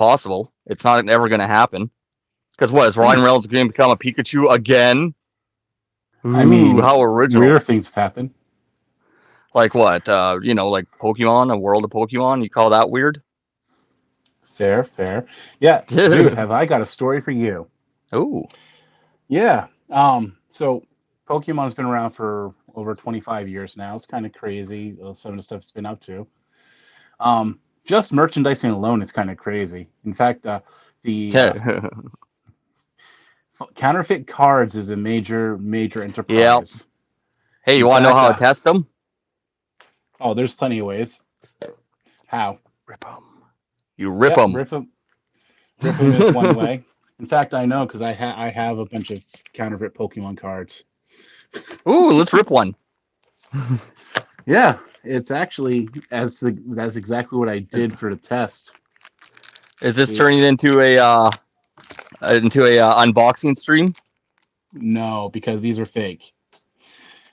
possible. It's not ever going to happen. Because what, is Ryan Reynolds going to become a Pikachu again? I Ooh, mean, how original. weirder things have happened. Like what? Like Pokemon, a world of Pokemon? You call that weird? Fair, fair. Yeah, dude, have I got a story for you? Ooh. Yeah. So Pokemon's been around for over 25 years now. It's kind of crazy, some of the stuff it's been up to. Just merchandising alone is kind of crazy. In fact, the counterfeit cards is a major, major Yeah. enterprise. Hey, you In want to know fact, how to test them? oh, there's plenty of ways. How? Rip them. You rip Yep, them. rip them is one way. In fact, I know because I have a bunch of counterfeit Pokemon cards. Ooh, let's rip one. Yeah, it's actually that's exactly what I did for the test. Is this See, turning into a unboxing stream? no, because these are fake.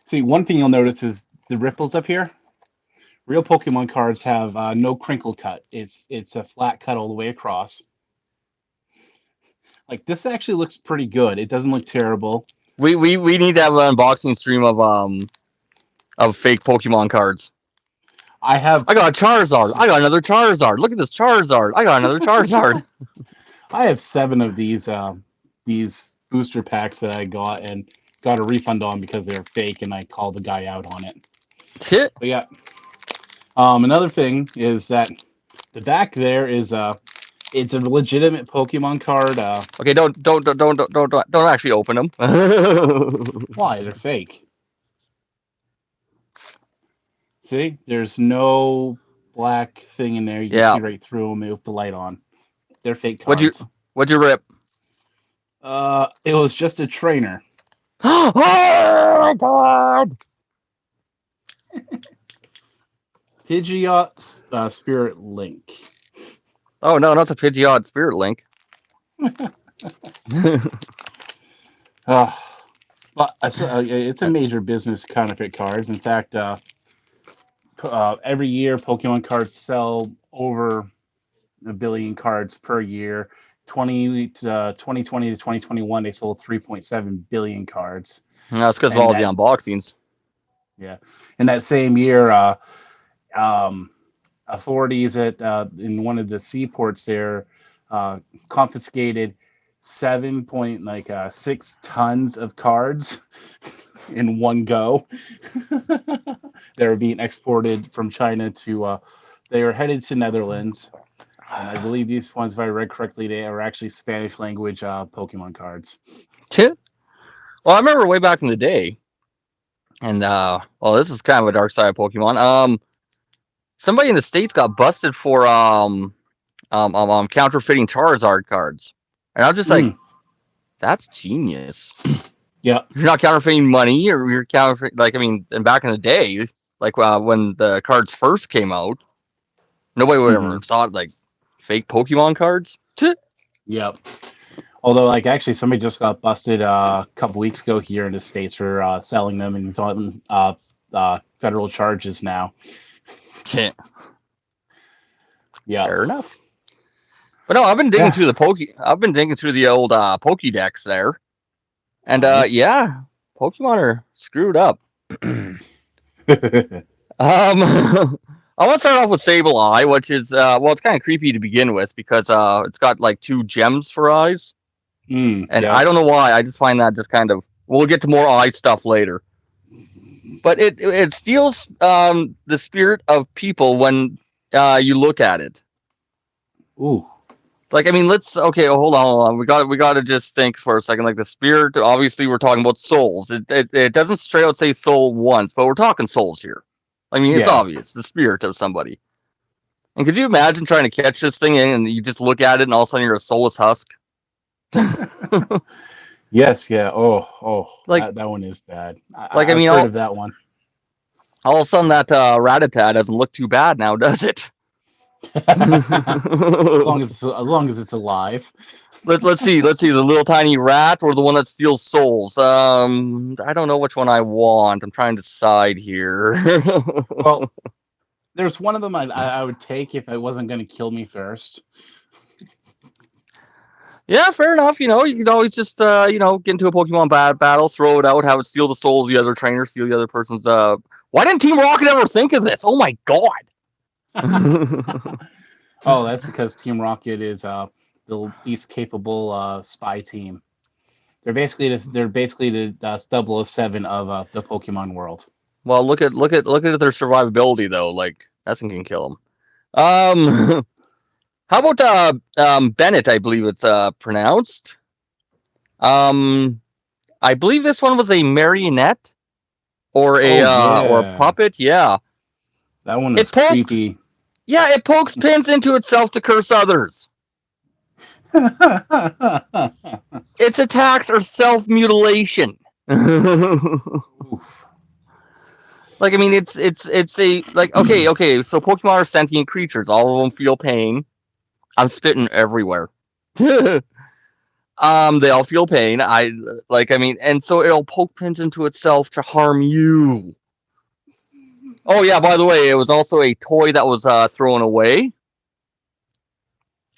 See, one thing you'll notice is the ripples up here. Real Pokemon cards have no crinkle cut. It's a flat cut all the way across. Like this actually looks pretty good. It doesn't look terrible. We need to have an unboxing stream of fake Pokemon cards. I have I got a Charizard. I got another Charizard. Look at this Charizard. I got another Charizard. I have 7 of these booster packs that I got and got a refund on because they're fake, and I called the guy out on it. But yeah, another thing is that the back there is it's a legitimate Pokemon card. Okay, don't actually open them. Why? They're fake. See, there's no black thing in there. You can Yeah. see right through them with the light on. They're fake What'd you cards. what'd you rip? It was just a trainer. Oh my god! Pidgeot Spirit Link. Oh no, not the Pidgeot Spirit Link. Uh, but it's a major business counterfeit cards. In fact, every year Pokemon cards sell over a billion cards per year. 2020 to 2021, they sold 3.7 billion cards. That's because of And all the that, unboxings. yeah, in that same year, um, authorities at in one of the seaports there uh, confiscated 7.6 tons of cards in one go. They were being exported from China to. They were headed to Netherlands, and I believe these ones, if I read correctly, they are actually Spanish language Pokemon cards. Well, I remember way back in the day, and well, this is kind of a dark side of Pokemon. Somebody in the States got busted for counterfeiting Charizard cards, and I was just like, Mm, that's genius. yeah. You're not counterfeiting money, or you're counterfeiting. Like, I mean, and back in the day, like when the cards first came out, nobody would Hmm. ever thought like fake Pokemon cards. Yep. Although, like, actually, somebody just got busted a couple weeks ago here in the States for selling them, and he's on federal charges now. Yeah. Fair enough. But no, I've been digging Yeah. through I've been digging through the old Pokédex there, and Nice. yeah, Pokemon are screwed up. I want to start off with Sableye, which is well, it's kind of creepy to begin with because it's got like 2 gems for eyes, and I Yep. don't know why. I just find that just kind of. We'll get to more eye stuff later, but it steals the spirit of people when you look at it. Ooh. Like, I mean, let's okay. Hold on. We got to just think for a second. Like the spirit. Obviously, we're talking about souls. It doesn't straight out say soul once, but we're talking souls here. I mean, it's Yeah. obvious the spirit of somebody. And could you imagine trying to catch this thing in and you just look at it and all of a sudden you're a soulless husk? Yes. Yeah. Oh. Oh. like, That one is bad. I I've mean, heard of that one. all of a sudden that Rattata doesn't look too bad now, does it? As long as it's alive. Let's see. Let's see. The little tiny rat or the one that steals souls. I don't know which one I want. I'm trying to decide here. Well, there's one of them I would take if it wasn't going to kill me first. Yeah, fair enough. You can always just get into a Pokemon battle, throw it out, have it steal the soul of the other trainer, steal the other person's. Why didn't Team Rocket ever think of this? Oh my god! Oh, that's because Team Rocket is the least capable spy team. They're basically the 007 of the Pokemon world. Well, look at their survivability though. Like that thing can kill them. How about Bennett? I believe it's pronounced. Um, I believe this one was a marionette Oh or a yeah, puppet. Yeah, that one it was pokes. creepy. Yeah, it pokes pins into itself to curse others. Its attacks are self mutilation. Oof. Like I mean, it's a like okay. So Pokemon are sentient creatures. All of them feel pain. I'm spitting everywhere. They all feel pain. I mean, and so it'll poke pins into itself to harm you. Oh yeah, by the way, it was also a toy that was thrown away.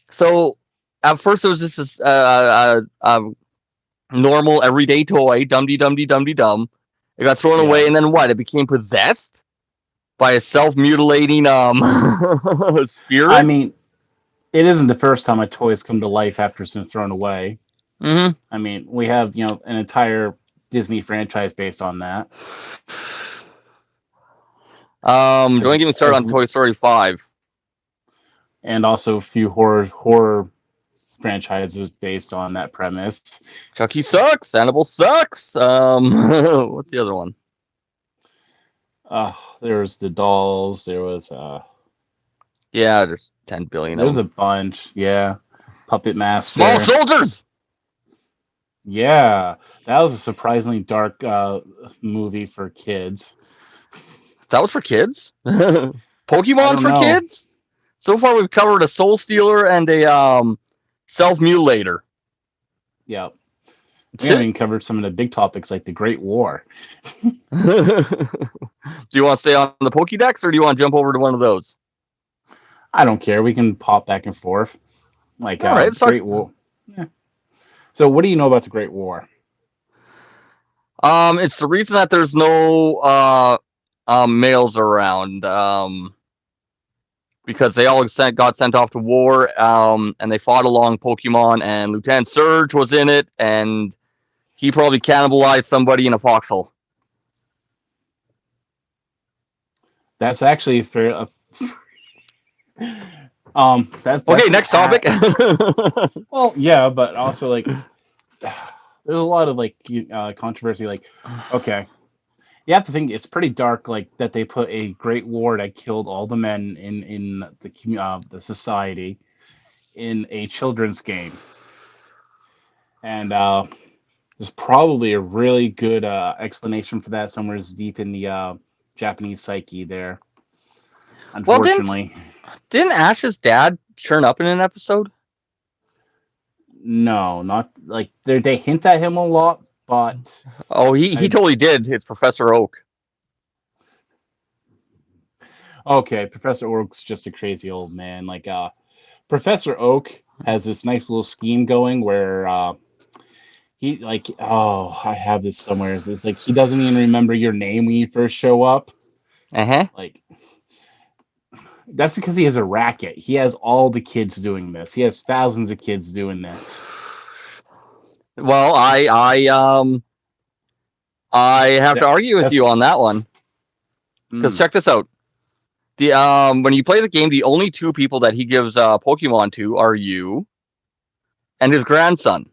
So at first it was just this normal everyday toy, dum dee dum dee dum dee dum. It got thrown Yeah. away, and then what? It became possessed by a self mutilating I spirit. mean, it isn't the first time a toy has come to life after it's been thrown away. Mm-hmm. I mean, we have an entire Disney franchise based on that. Don't get me started As on Toy Story 5. and also a few horror franchises based on that premise. Chucky sucks. Annabelle sucks. What's the other one? There was the dolls. Yeah, there's 10 billion of There's them. a bunch. Yeah, Puppet Small Master. Soldiers. Yeah, that was a surprisingly dark movie for kids. That was for kids. I Pokemon's don't for know. kids. So far, we've covered a Soul Stealer and a self mutilator. Yeah, we That's haven't it. even covered some of the big topics like the Great War. Do you want to stay on the Pokédex or do you want to jump over to one of those? I don't care. We can pop back and forth like All right, let's talk. Great War. Yeah. So, what do you know about the Great War? It's the reason that there's no males around. Because they all got sent off to war, and they fought along Pokemon, and Lieutenant Surge was in it, and he probably cannibalized somebody in a foxhole. That's actually fair. Okay, That's an next topic. well, yeah, but also like there's a lot of like controversy. Like, okay, you have to think it's pretty dark. Like that they put a great war that killed all the men in the society in a children's game, and there's probably a really good explanation for that somewhere deep in the Japanese psyche there. Well, didn't Unfortunately, didn't Ash's dad turn up in an episode? no, not like they hint at him a lot, but Oh, he I totally did. It's Professor Oak. okay. Professor Oak's just a crazy old man. Like Professor Oak has this nice little scheme going where he like I have this somewhere. It's like he doesn't even remember your name when you first show up. Uh huh. Like that's because he has a racket. He has all the kids doing this. He has thousands of kids doing this. Well, I have to That argue with that's you on that one because mm, check this out. The when you play the game, the only two people that he gives Pokemon to are you and his grandson.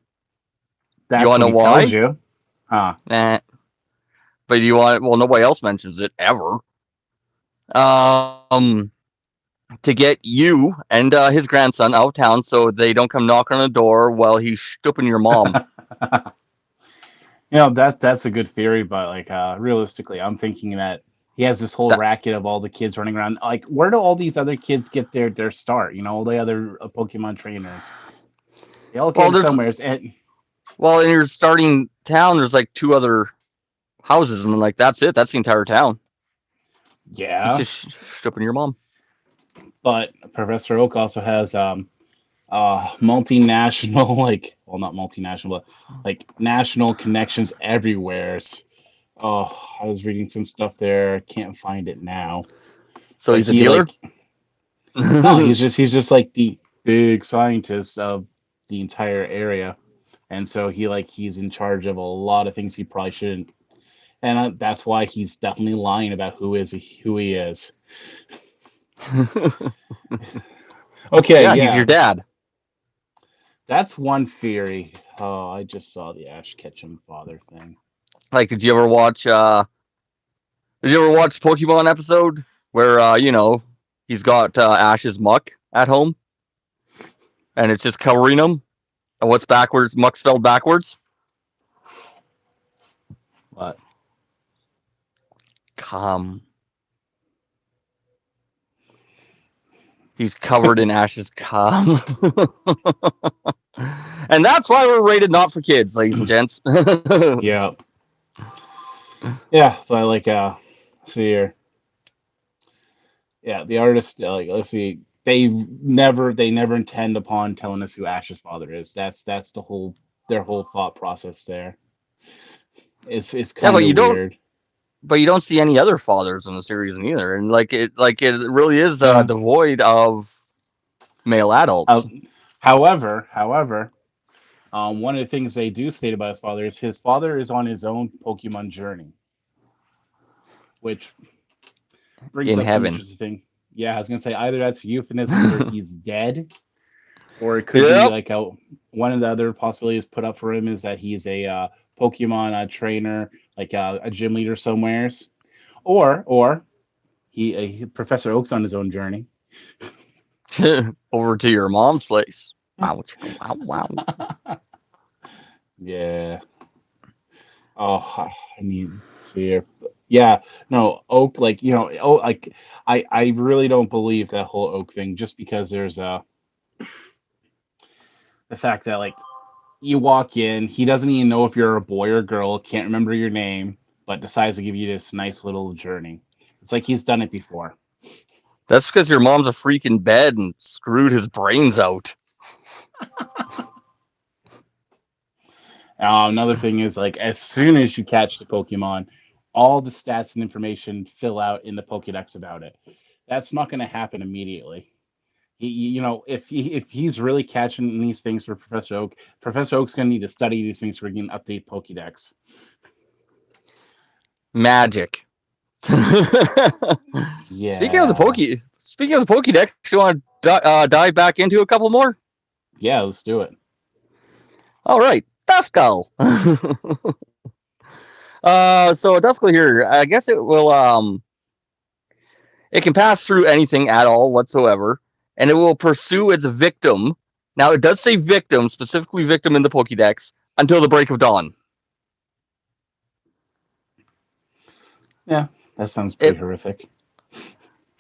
You that's want what to he know tells why? you. Huh. Nah. But you want well, nobody else mentions it ever. Um, to get you and his grandson out of town so they don't come knock on the door while he's stooping your mom. That's a good theory, but like realistically, I'm thinking that he has this whole That, racket of all the kids running around. Like, where do all these other kids get their start? All the other Pokemon trainers. They all well, came there's somewhere. And well in your starting town, there's like two other houses, and like that's it. That's the entire town. He's yeah, just stooping your mom. but Professor Oak also has multinational, like, well, not multinational, but like national connections everywhere. Oh, I was reading some stuff there. Can't find it now. So But he's a he dealer. like no, he's just like the big scientist of the entire area, and so he's in charge of a lot of things he probably shouldn't, and that's why he's definitely lying about who he is. Okay, Yeah, he's yeah, your dad. that's one theory. Oh, I just saw the Ash Ketchum father thing. Like, did you ever watch? Did you ever watch Pokemon episode where he's got Ash's muck at home and it's just covering him? And what's backwards? Muck spelled backwards. What? Come. He's covered in Ash's cum. And that's why we're rated not for kids, ladies and gents. Yeah, yeah. But like, see here. Yeah, the artist. Like, let's see. They never intend upon telling us who Ash's father is. That's their whole thought process there. It's Yeah, kind of weird. but you don't see any other fathers in the series either, and it really is Yeah. devoid of male adults. Uh, however, one of the things they do state about his father is on his own Pokemon journey, which brings In up some heaven. interesting thing. Yeah, I was gonna say either that's euphemism for he's dead, or it could be Yep. like one of the other possibilities put up for him is that he's a Pokemon trainer, like a gym leader somewheres, or Professor Oak's on his own journey. Over to your mom's place. Wow, wow, wow. Yeah. Oh, I mean, see here. Yeah, no, Oak, like, like I really don't believe that whole Oak thing just because there's the fact that like you walk in, he doesn't even know if you're a boy or girl, can't remember your name, but decides to give you this nice little journey. It's like he's done it before. That's because your mom's a freak in bed and screwed his brains out. Another thing is like as soon as you catch the Pokemon, all the stats and information fill out in the Pokédex about it. That's not going to happen immediately. If he's really catching these things for Professor Oak, Professor Oak's going to need to study these things so he can update Pokédex. Magic. Yeah, Speaking of the Pokédex, you want to dive back into a couple more? yeah, let's do it. All right, Duskull. So a Duskull here, I guess it can pass through anything at all whatsoever, and it will pursue its victim. Now it does say victim, specifically victim in the Pokédex, until the break of dawn. Yeah, that sounds pretty It horrific.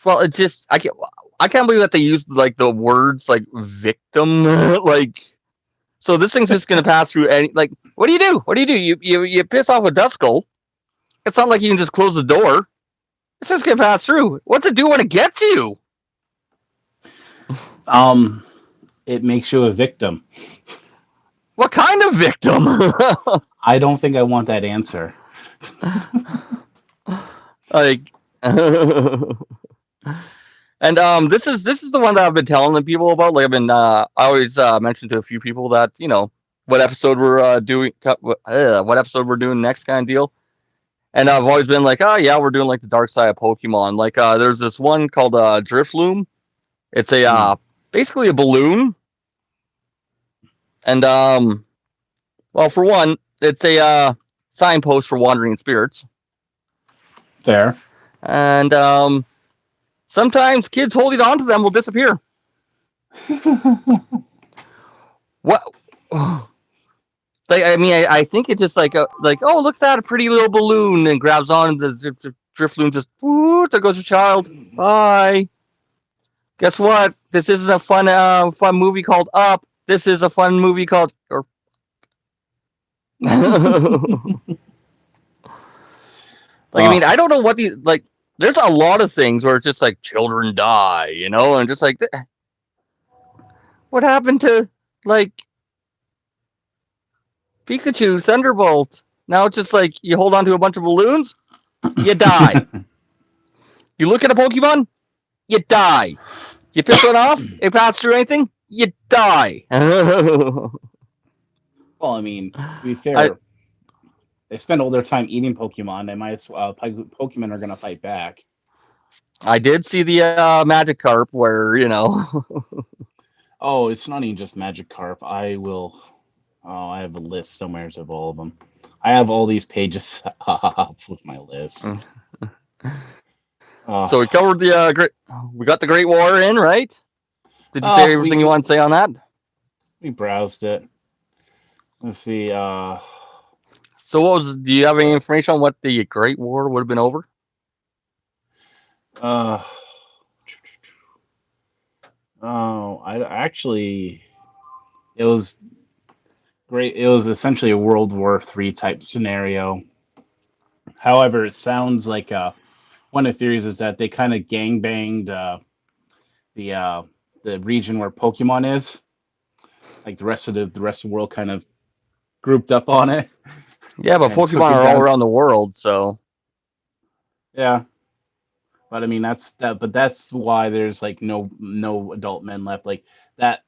well, it just I can't believe that they used like the words like victim like. So this thing's just gonna pass through any like. What do you do? What do you do? You piss off a Duskull. It's not like you can just close the door. It's just gonna pass through. What's it do when it gets you? Um, it makes you a victim. What kind of victim? I don't think I want that answer. Like, and this is the one that I've been telling the people about. Like I always mention to a few people that what episode we're doing, what episode we're doing next kind of deal. And I've always been like, oh yeah, we're doing like the dark side of Pokemon. Like there's this one called Drifloom. It's a Hmm. basically a balloon, and well, for one, it's a signpost for wandering spirits, Fair. and sometimes kids holding on to them will disappear. What? Like, I mean, I think it's just like, oh, look at that, a pretty little balloon, and grabs on the Drifloon. Just, whoo, there goes your child. Bye. Guess what? This isn't a fun movie called Up. This is a fun movie called. Like, I mean, Oh, I don't know what the like. There's a lot of things where it's just like children die, and just like, What happened to like Pikachu, Thunderbolt? Now it's just like you hold on to a bunch of balloons, you die. You look at a Pokemon, you die. You piss one off, it passes through anything, you die. Well, I mean, to be I fair, they spend all their time eating Pokemon. They might as well, Pokemon are gonna fight back. I did see the Magikarp where Oh, it's not even just Magikarp. I will. Oh, I have a list somewhere of all of them. I have all these pages up with my list. So we covered the great. We got the Great War in, right? Did you say everything you We want to say on that? we browsed it. Let's see. So what was? Do you have any information on what the Great War would have been over? Uh, oh, I actually, it was great. It was essentially a World War III type scenario. However, it sounds like one of the theories is that they kind of gang banged the uh, the region where Pokemon is. Like the rest of the world kind of grouped up on it Yeah, but and took Pokemon it are all down. around the world, so Yeah, but I mean that's that. But that's why there's like no adult men left. Like that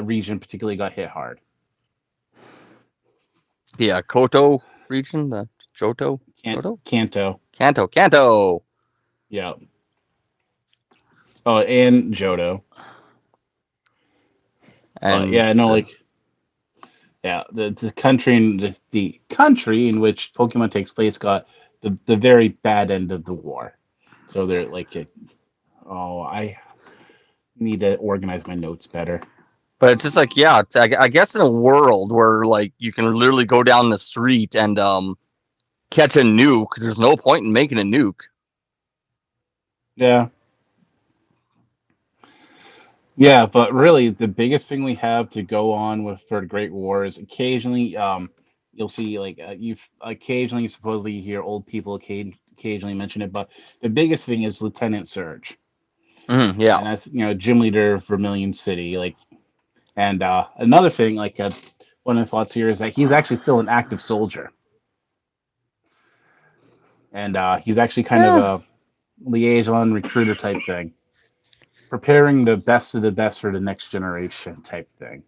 region particularly got hit hard. the Koto region, the Johto, Kanto. Kanto. Yeah. Oh, and Johto. But And yeah, no, like yeah, the country in the country in which Pokemon takes place got the very bad end of the war. So they're like, oh, I need to organize my notes better. but it's just like yeah, I guess in a world where like you can literally go down the street and catch a nuke, there's no point in making a nuke. Yeah, yeah, but really, the biggest thing we have to go on with for the Great War is occasionally, you'll see like you occasionally supposedly you hear old people occasionally mention it, but the biggest thing is Lieutenant Surge, Yeah. and that's gym leader of Vermilion City. Like, and another thing, like one of the thoughts here is that he's actually still an active soldier, and he's actually kind of Yeah. a liaison recruiter type thing, preparing the best of the best for the next generation type thing.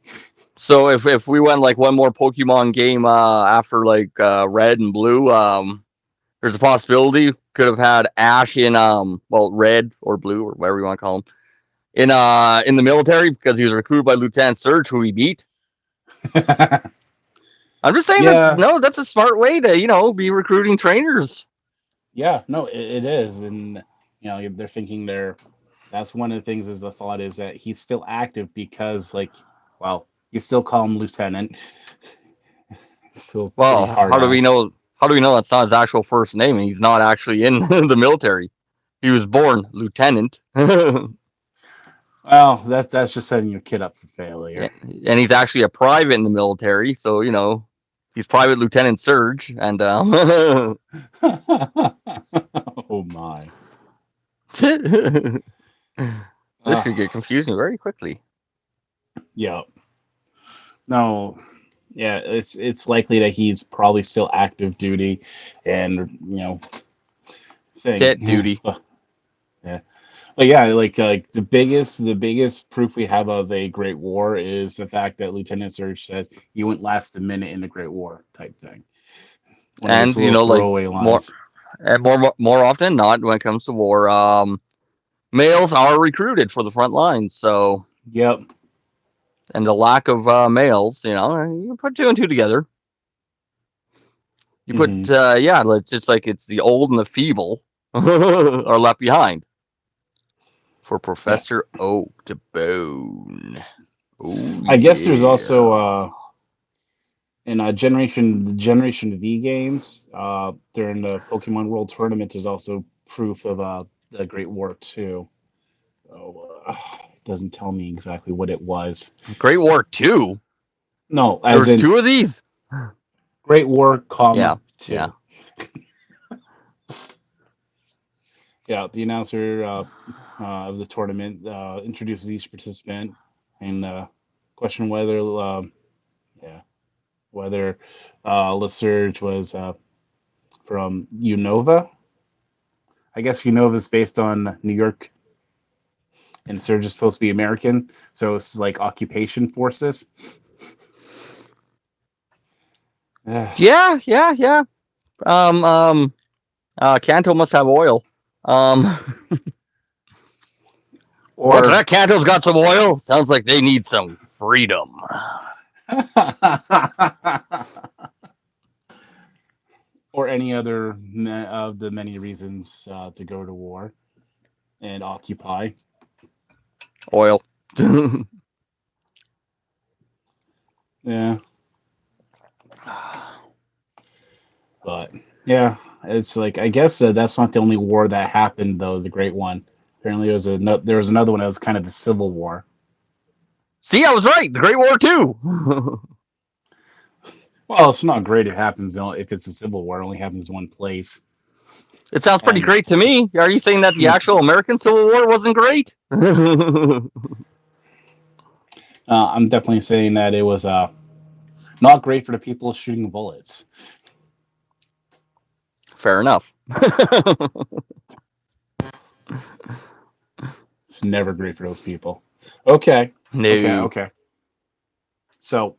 So if we went like one more Pokemon game after like Red and Blue, there's a possibility could have had Ash in Red or Blue or whatever you want to call him in the military because he was recruited by Lieutenant Surge who he beat. I'm just saying that Yeah, no, that's a smart way to be recruiting trainers. yeah, no, it is, and they're thinking That's one of the things is the thought is that he's still active because well, you still call him lieutenant, still pretty Well, hard how do we ass. know? How do we know that's not his actual first name and he's not actually in the military? He was born lieutenant. Well, that's just setting your kid up for Yeah, failure. and he's actually a private in the military, so he's Private Lieutenant Surge, and Oh my. this Uh, could get confusing very quickly. yeah. No. Yeah, it's likely that he's probably still active duty, and Tit thing. duty, Yeah. But yeah, like the biggest proof we have of a Great War is the fact that Lieutenant Surge says you wouldn't last a minute in the Great War type thing. One of his and little like throwaway more lines. and more often than not, when it comes to war, males are recruited for the front lines. So, Yep. and the lack of males, you put two and two together. You put Hmm. just like it's the old and the feeble are left behind for Yeah. Professor Oak to bone. Oh I guess there's also yeah. in Generation V games during the Pokemon World Tournament. There's also proof of the Great War too. Oh, it doesn't tell me exactly what it was. Great War 2. No, There as was in two of these. Great War, Yeah. comma Yeah. two. Yeah, the announcer of the tournament introduces each participant. and question whether yeah whether Lysurge was from Unova. I guess Unova is based on New York, and Surge is supposed to be American, so it's like occupation forces. Yeah, yeah, yeah. Um, um, Kanto must have oil. Um, what's Or that? Kanto's got some oil. Sounds like they need some freedom. or any other of the many reasons to go to war and occupy. Oil. Yeah, but yeah, it's like I guess that's not the only war that happened though. The Great One. Apparently, there was another one that was kind of a civil war. See, I was right. The Great War too. Well, it's not great. It happens if it's a civil war. It only happens one place. It sounds pretty And great to me. Are you saying that the actual American Civil War wasn't great? I'm definitely saying that it was not great for the people shooting bullets. Fair enough. It's never great for those people. Okay, okay, No. okay. So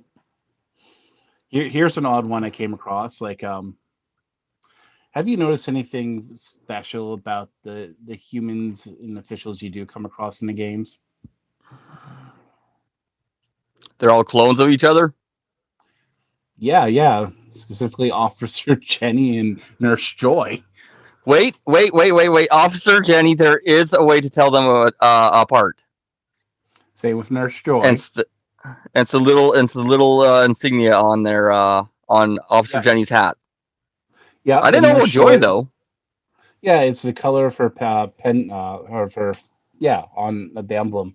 here's an odd one I came across. Like, have you noticed anything special about the humans and officials you do come across in the games? They're all clones of each other? Yeah, yeah. Specifically, Officer Jenny and Nurse Joy. Wait. Officer Jenny, there is a way to tell them apart. Say with Nurse And Joy. it's the, it's the little insignia on their on Officer Yeah, Jenny's hat. yeah. I didn't And know Nurse about Joy Joy. though. Yeah, it's the color of her pen or for yeah on the emblem.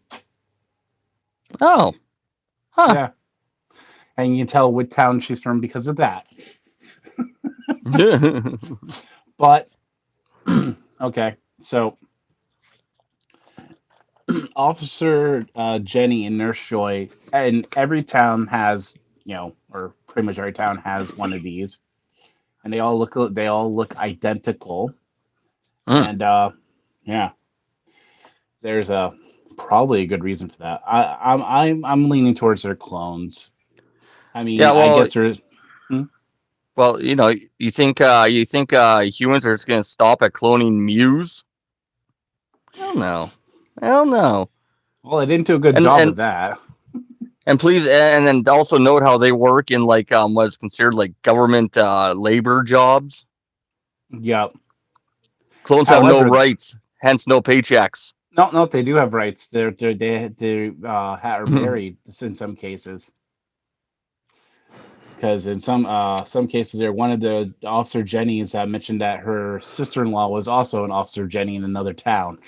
Oh, huh. Yeah, and you can tell what town she's from because of that. But okay, so Officer Jenny and Nurse Joy, and every town has or pretty much every town has one of these, and they all look identical, Mm. and yeah, there's a probably a good reason for that. I'm leaning towards their clones. I mean, Yeah, I guess there's. Hmm? well, you think humans are just gonna stop at cloning Mews? Hell no, hell no. Well, I didn't do a good And job and of that. and please, and then also note how they work in like what's considered like government labor jobs. Yep. Clones have no However, rights, hence no paychecks. no, no, they do have rights. They are Hmm. married in some cases. Because in some cases, there one of the Officer Jenny's that mentioned that her sister-in-law was also an Officer Jenny in another town.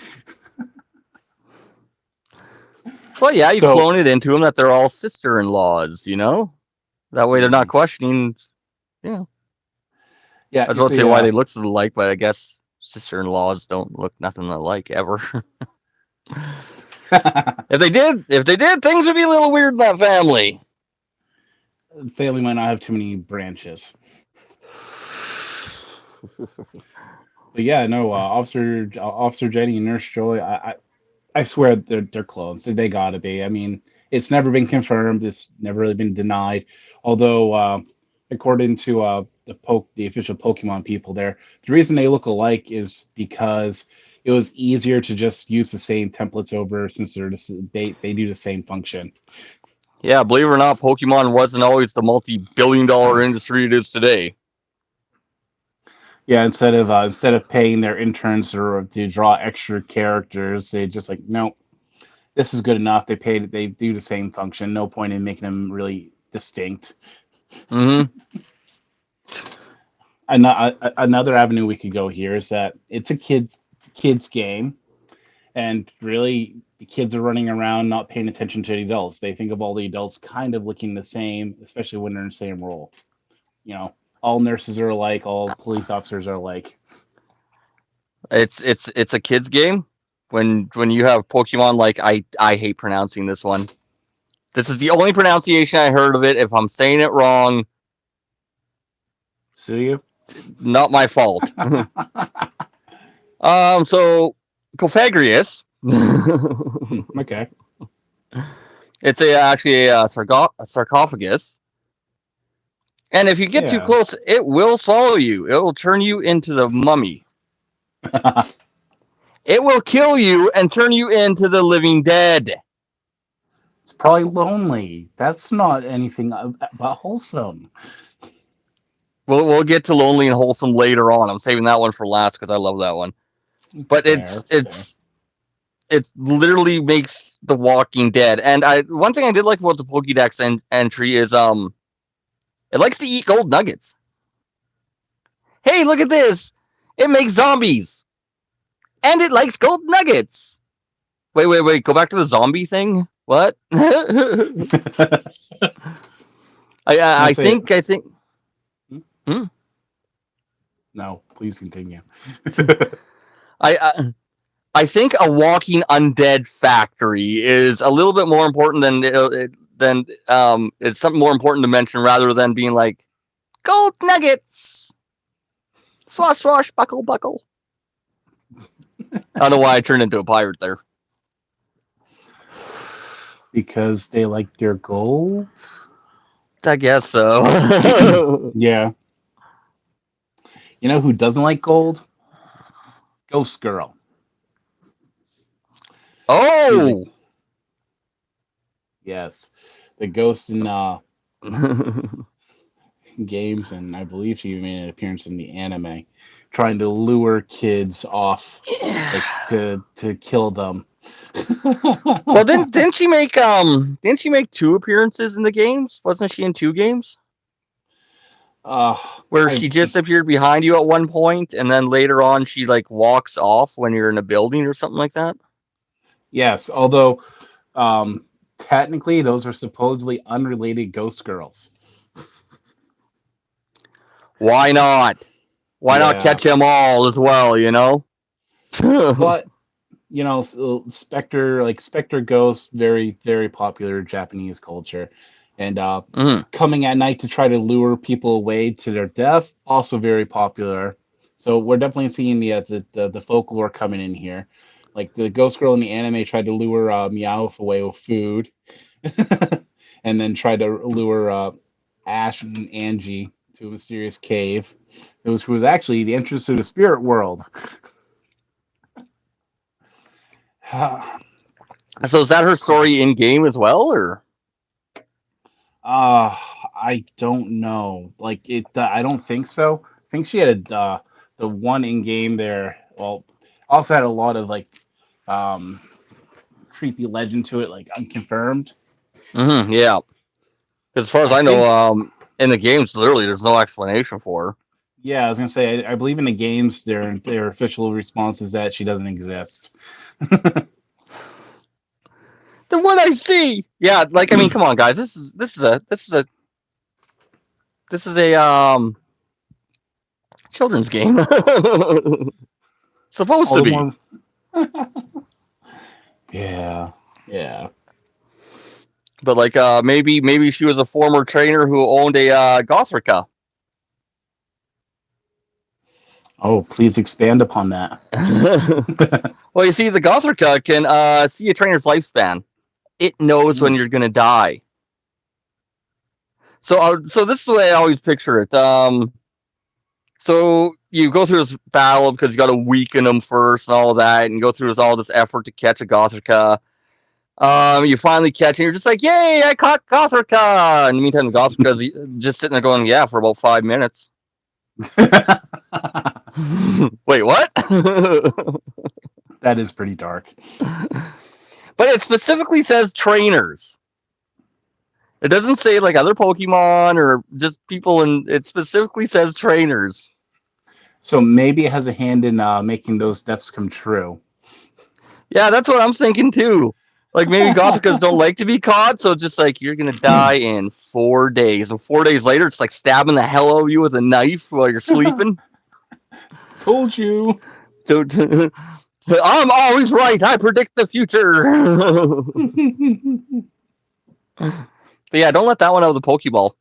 Well, yeah, you So clone it into them that they're all sister-in-laws. That way they're not mhm. questioning. Yeah, Yeah, I was you about to see, say why they look alike, but I guess sister-in-laws don't look nothing alike ever. If they did, things would be a little weird in that family. family might not have too many branches. But yeah, no, Officer Jenny and Nurse Joy, I swear they're clones. They gotta be. I mean, it's never been confirmed. It's never really been denied. Although, according to the official Pokemon people, there, the reason they look alike is because it was easier to just use the same templates over since they do the same function. Yeah, believe it or not, Pokemon wasn't always the multi-billion-dollar industry it is today. Yeah, instead of paying their interns to draw extra characters, they just like no, this is good enough. They do the same function. No point in making them really distinct. Mm-hmm. Another avenue we could go here is that it's a kids game, and really the kids are running around not paying attention to the adults. They think of all the adults kind of looking the same, especially when they're in the same role. You know, all nurses are alike, all police officers are alike. It's a kids game. When you have Pokemon like I hate pronouncing this one. This is the only pronunciation I heard of it. If I'm saying it wrong, sue you. not my fault. So Cophagrius. Okay. It's actually a sarcophagus. And if you get too Yeah. close, it will swallow you. It will turn you into the mummy. It will kill you and turn you into the living dead. It's probably lonely. That's not anything but wholesome. We'll get to lonely and wholesome later on. I'm saving that one for last because I love that one. But Fair. it literally makes The Walking Dead. And one thing I did like about the Pokédex entry is it likes to eat gold nuggets. Hey, look at this! It makes zombies, and it likes gold nuggets. Wait! Go back to the zombie thing. What? I say, think. Hmm? no, please continue. I think a walking undead factory is a little bit more important than it's something more important to mention rather than being like gold nuggets. Swash swash buckle buckle. I don't know why I turned into a pirate there. Because they like your gold? I guess so. Yeah. You know who doesn't like gold? Ghost Girl. Oh. Yes. The ghost in games, and I believe she even made an appearance in the anime, trying to lure kids off, like to kill them. Well, didn't she make two appearances in the games? Wasn't she in two games? uh, Where I she just appeared behind you at one point, and then later on she like walks off when you're in a building or something like that. yes, although technically those are supposedly unrelated ghost girls. Why not? Why not Yeah, catch them all as well? You know. but you know, Spectre Ghost, very popular Japanese culture, and Mm. coming at night to try to lure people away to their death, also very popular. So we're definitely seeing the folklore coming in here. Like the ghost girl in the anime tried to lure Meowth away with food, and then tried to lure Ash and Angie to a mysterious cave. Who was actually the entrance to the spirit world. So is that her story in game as well, or? I don't know. Like it, I don't think so. I think she had the one in game there. Well, also had a lot of like um, creepy legend to it, like unconfirmed. Mm-hmm, yeah. Because as far as I I know, think, in the games, literally, there's no explanation for her. yeah, I was gonna say, I believe in the games, their official response is that she doesn't exist. Then what I see, yeah, like I mean, come on, guys, this is a children's game. Supposed All to the be. more, yeah, yeah. But like maybe she was a former trainer who owned a Gothrica. Oh, please expand upon that. Well, you see, the Gothrica can see a trainer's lifespan. It knows when Hmm. you're gonna die. So this is the way I always picture it. So you go through this battle because you got to weaken them first and all of that, and you go through all this effort to catch a Gothrica. You finally catch it, and you're just like, "Yay! I caught Gothrica!" In the meantime, the Gothrica's just sitting there going, "Yeah," for about 5 minutes. Wait, what? That is pretty dark. But it specifically says trainers. It doesn't say like other Pokemon or just people, and it specifically says trainers. So maybe it has a hand in making those deaths come true. Yeah, that's what I'm thinking too. Like maybe Gothricas don't like to be caught, so it's just like you're gonna die in 4 days, and 4 days later, it's like stabbing the hell out of you with a knife while you're sleeping. Told you. I'm always right. I predict the future. But yeah, don't let that one out of the Pokeball.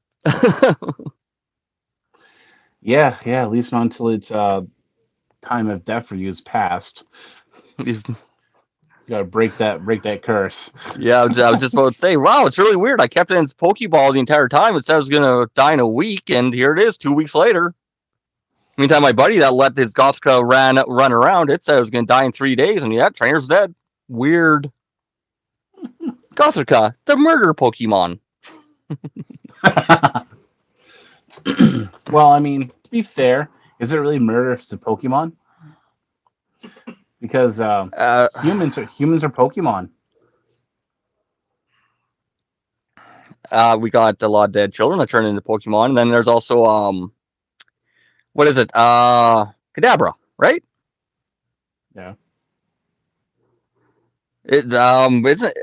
Yeah, yeah. At least not until its time of death for you is passed. You gotta break that curse. Yeah, I was just about to say, wow, it's really weird. I kept it in its Pokeball the entire time. It said it was gonna die in a week, and here it is, 2 weeks later. Meantime, my buddy that let his Gothka run around, it said it was gonna die in 3 days, and yeah, trainer's dead. Weird. Gothika, the murder Pokemon. Well, I mean, to be fair, is it really murder if it's a Pokemon? Because Uh, humans are Pokemon. we got a lot of dead children that turn into Pokemon, and then there's also what is it? Kadabra, right? Yeah. It isn't.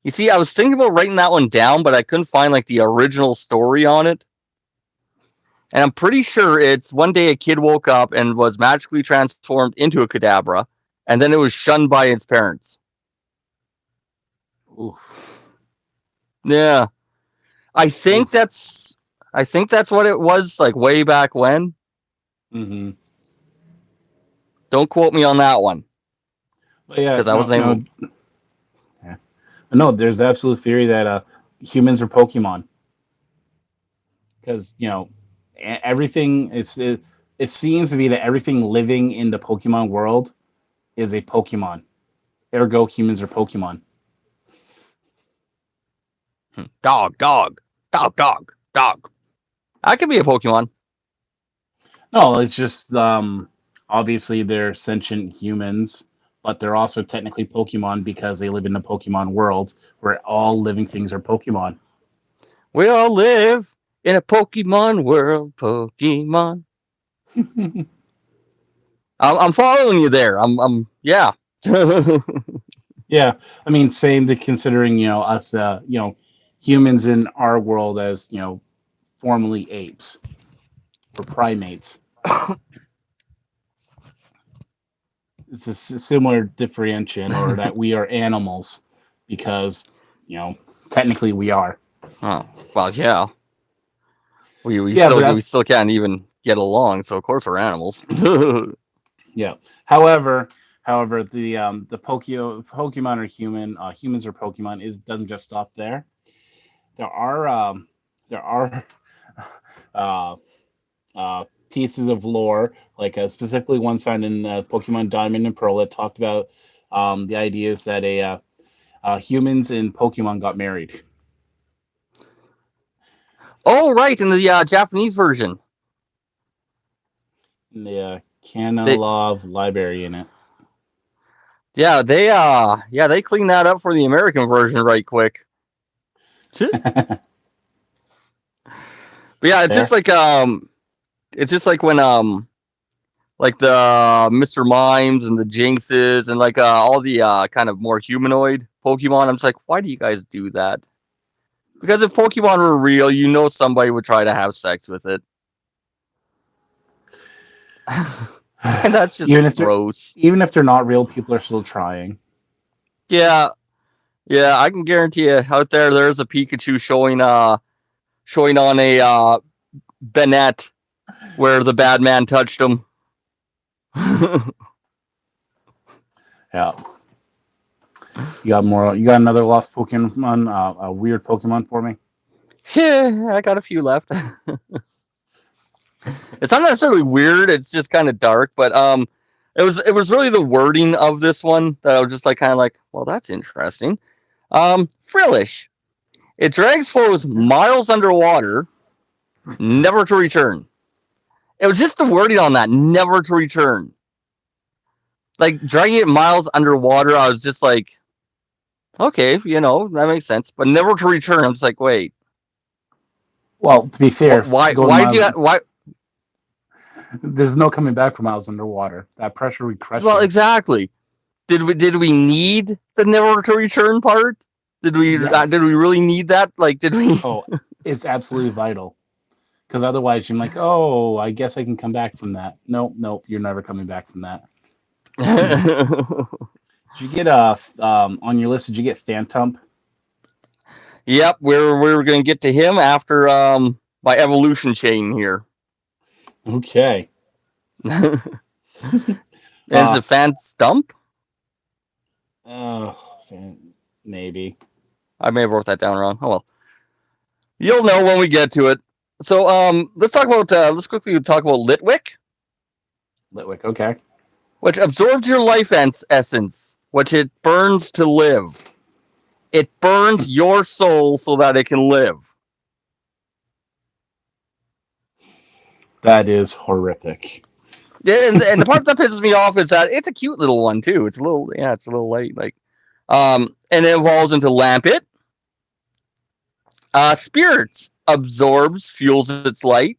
You see, I was thinking about writing that one down, but I couldn't find like the original story on it. And I'm pretty sure it's one day a kid woke up and was magically transformed into a Kadabra, and then it was shunned by its parents. Oof. Yeah, I think Oof. that's I think that's what it was like way back when. Mm-hmm. Don't quote me on that one But yeah, because I no, wasn't no, able. yeah. No. There's absolute theory that humans are Pokemon because everything. It seems to be that everything living in the Pokemon world is a Pokemon. Ergo, humans are Pokemon. Dog, dog, dog, dog, dog. I could be a Pokemon. No, it's just obviously they're sentient humans, but they're also technically Pokemon because they live in the Pokemon world where all living things are Pokemon. We all live in a Pokemon world. Pokemon. I'm following you there. Yeah. Yeah, I mean, same to considering us, humans in our world as formerly apes or primates. It's a similar differentiation, or that we are animals because you know technically we are. Oh well, yeah. We Yeah, but still we that's still can't even get along. So of course we're animals. yeah. However, the Pokemon are human. Humans are Pokemon. Is doesn't just stop there. There are there are uh, pieces of lore, like specifically one found in Pokemon Diamond and Pearl that talked about the ideas that humans and Pokemon got married. Oh right, in the Japanese version, In the Canon they Law Library in it. they cleaned that up for the American version right quick. But yeah, Fair. it's just like when like the Mr. Mimes and the Jinxes and like all the kind of more humanoid Pokemon. I'm just like, why do you guys do that? Because if Pokemon were real, you know somebody would try to have sex with it. And that's just even if they're gross. even if they're not real, people are still trying. Yeah, yeah, I can guarantee you out there's a Pikachu showing on a Bennett where the bad man touched him. Yeah. You got more. You got another lost Pokemon, a weird Pokemon for me. Yeah, I got a few left. It's not necessarily weird, it's just kind of dark, but it was really the wording of this one that I was just like kind of like, well, that's interesting. Frillish. It drags foes miles underwater, never to return. It was just the wording on that, never to return. Like dragging it miles underwater, I was just like, okay, that makes sense. But never to return, I'm just like, wait, Well, to be fair, why? going Why do miles, you? Why? there's no coming back from miles underwater. That pressure would crush Well, you. exactly. Did we need the never to return part? Did we Yes. really need that? Like, did we? Oh, it's absolutely vital. Because otherwise, you're like, oh, I guess I can come back from that. Nope, nope, you're never coming back from that. Did you get on your list? Did you get Phantump? Yep, we're gonna get to him after my evolution chain here. Okay. And is Uh, it Fan Stump? uh, maybe. I may have wrote that down wrong. Oh well. You'll know when we get to it. So let's talk about let's quickly talk about Litwick, Litwick. Okay. which absorbs your life essence, which it burns to live. It burns your soul so that it can live. That is horrific. Yeah, and the part that pisses me off is that it's a cute little one too. It's a little it's a little light, like and it evolves into Lampet. Spirits absorbs, fuels its light,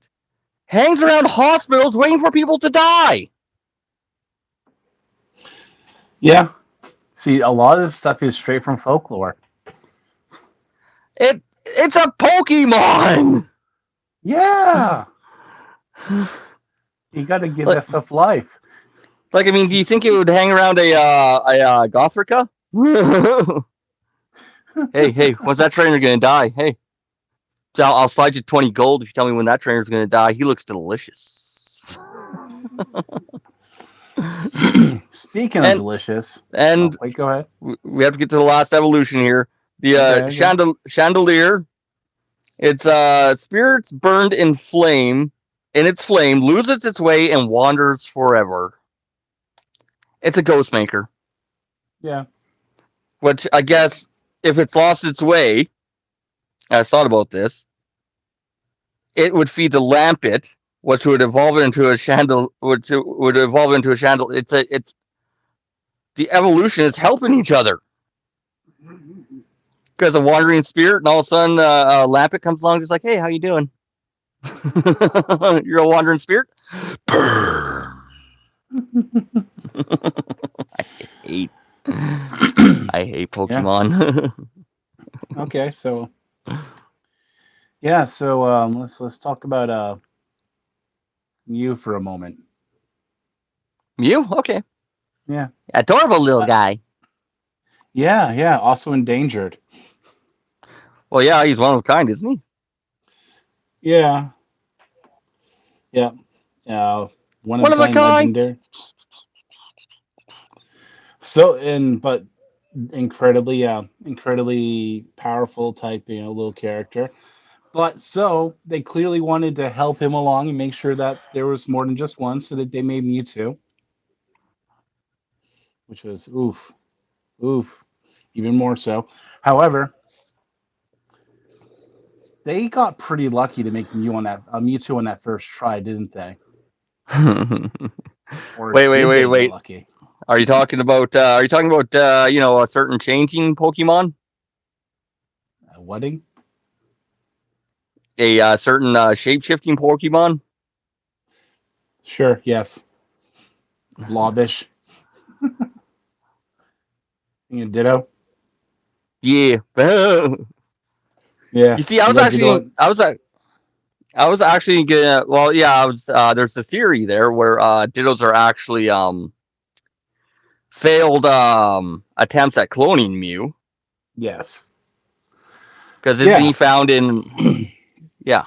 hangs around hospitals waiting for people to die. Yeah. See, a lot of this stuff is straight from folklore. It's a Pokemon. Yeah. You got to give like, that stuff life. I mean, do you think it would hang around a Gothrica? hey, when's that trainer gonna die? Hey, I'll slide you 20 gold if you tell me when that trainer's gonna die. He looks delicious. Speaking of and delicious. Oh, and wait, go ahead. we have to get to the last evolution here. The Okay. chandelier. It's spirits burned in flame. In its flame, loses its way and wanders forever. It's a ghost maker. Yeah. Which I guess if it's lost its way, I thought about this. It would feed the Lampet, which would evolve into a chandel, which would evolve into a chandel. It's the evolution is helping each other because a wandering spirit, and all of a sudden, Lampet comes along, just like, hey, how you doing? You're a wandering spirit. I hate, I hate Yeah. Pokemon. Okay. So yeah. So let's talk about Mew for a moment. Mew, okay, Yeah. adorable little Uh, guy. yeah. Yeah. Also endangered. Well, yeah, he's one of a kind, isn't he? Yeah. Yeah. Uh, one of One a of a kind, kind. legendary. So, but incredibly powerful type, little character. But so they clearly wanted to help him along and make sure that there was more than just one, so that they made Mewtwo, which was oof, even more so. However, they got pretty lucky to make Mewtwo on that first try, didn't they? Or did they get Wait. lucky? Are you talking about? A certain changing Pokemon? A wedding? A certain shape shifting Pokemon? Sure, yes. Blobbish. Ditto. Yeah. Yeah, You see, you like Ditto. I was actually gonna. Well, yeah, I was. There's a theory there where Dittos are actually failed attempts at cloning Mew Yes. because isn't Yeah. he found in? Yeah.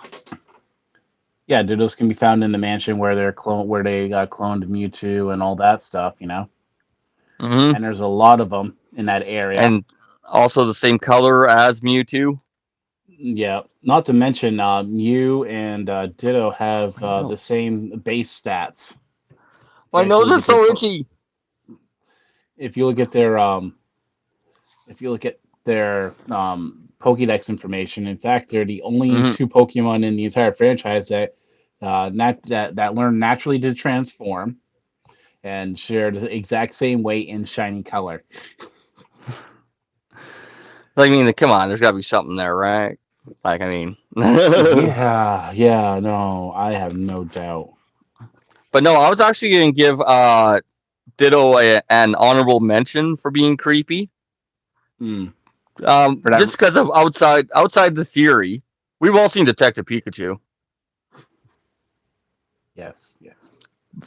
Yeah, Dittos can be found in the mansion where where they got cloned Mewtwo and all that stuff. Hmm. And there's a lot of them in that area. And also the same color as Mewtwo. Yeah, not to mention Mew and Ditto have My the nose. same base stats. My If you nose look is at their so itchy. if you look at their Pokédex information, in fact, they're the only Hmm. two Pokemon in the entire franchise that that learn naturally to transform and share the exact same weight and shiny color. I mean, come on, there's got to be something there, right? Like, I mean, Yeah, yeah, no, I have no doubt. but no, I was actually going to give Ditto an honorable mention for being creepy. Mm. For that, Just because of outside the theory, we've all seen Detective Pikachu yes, yes.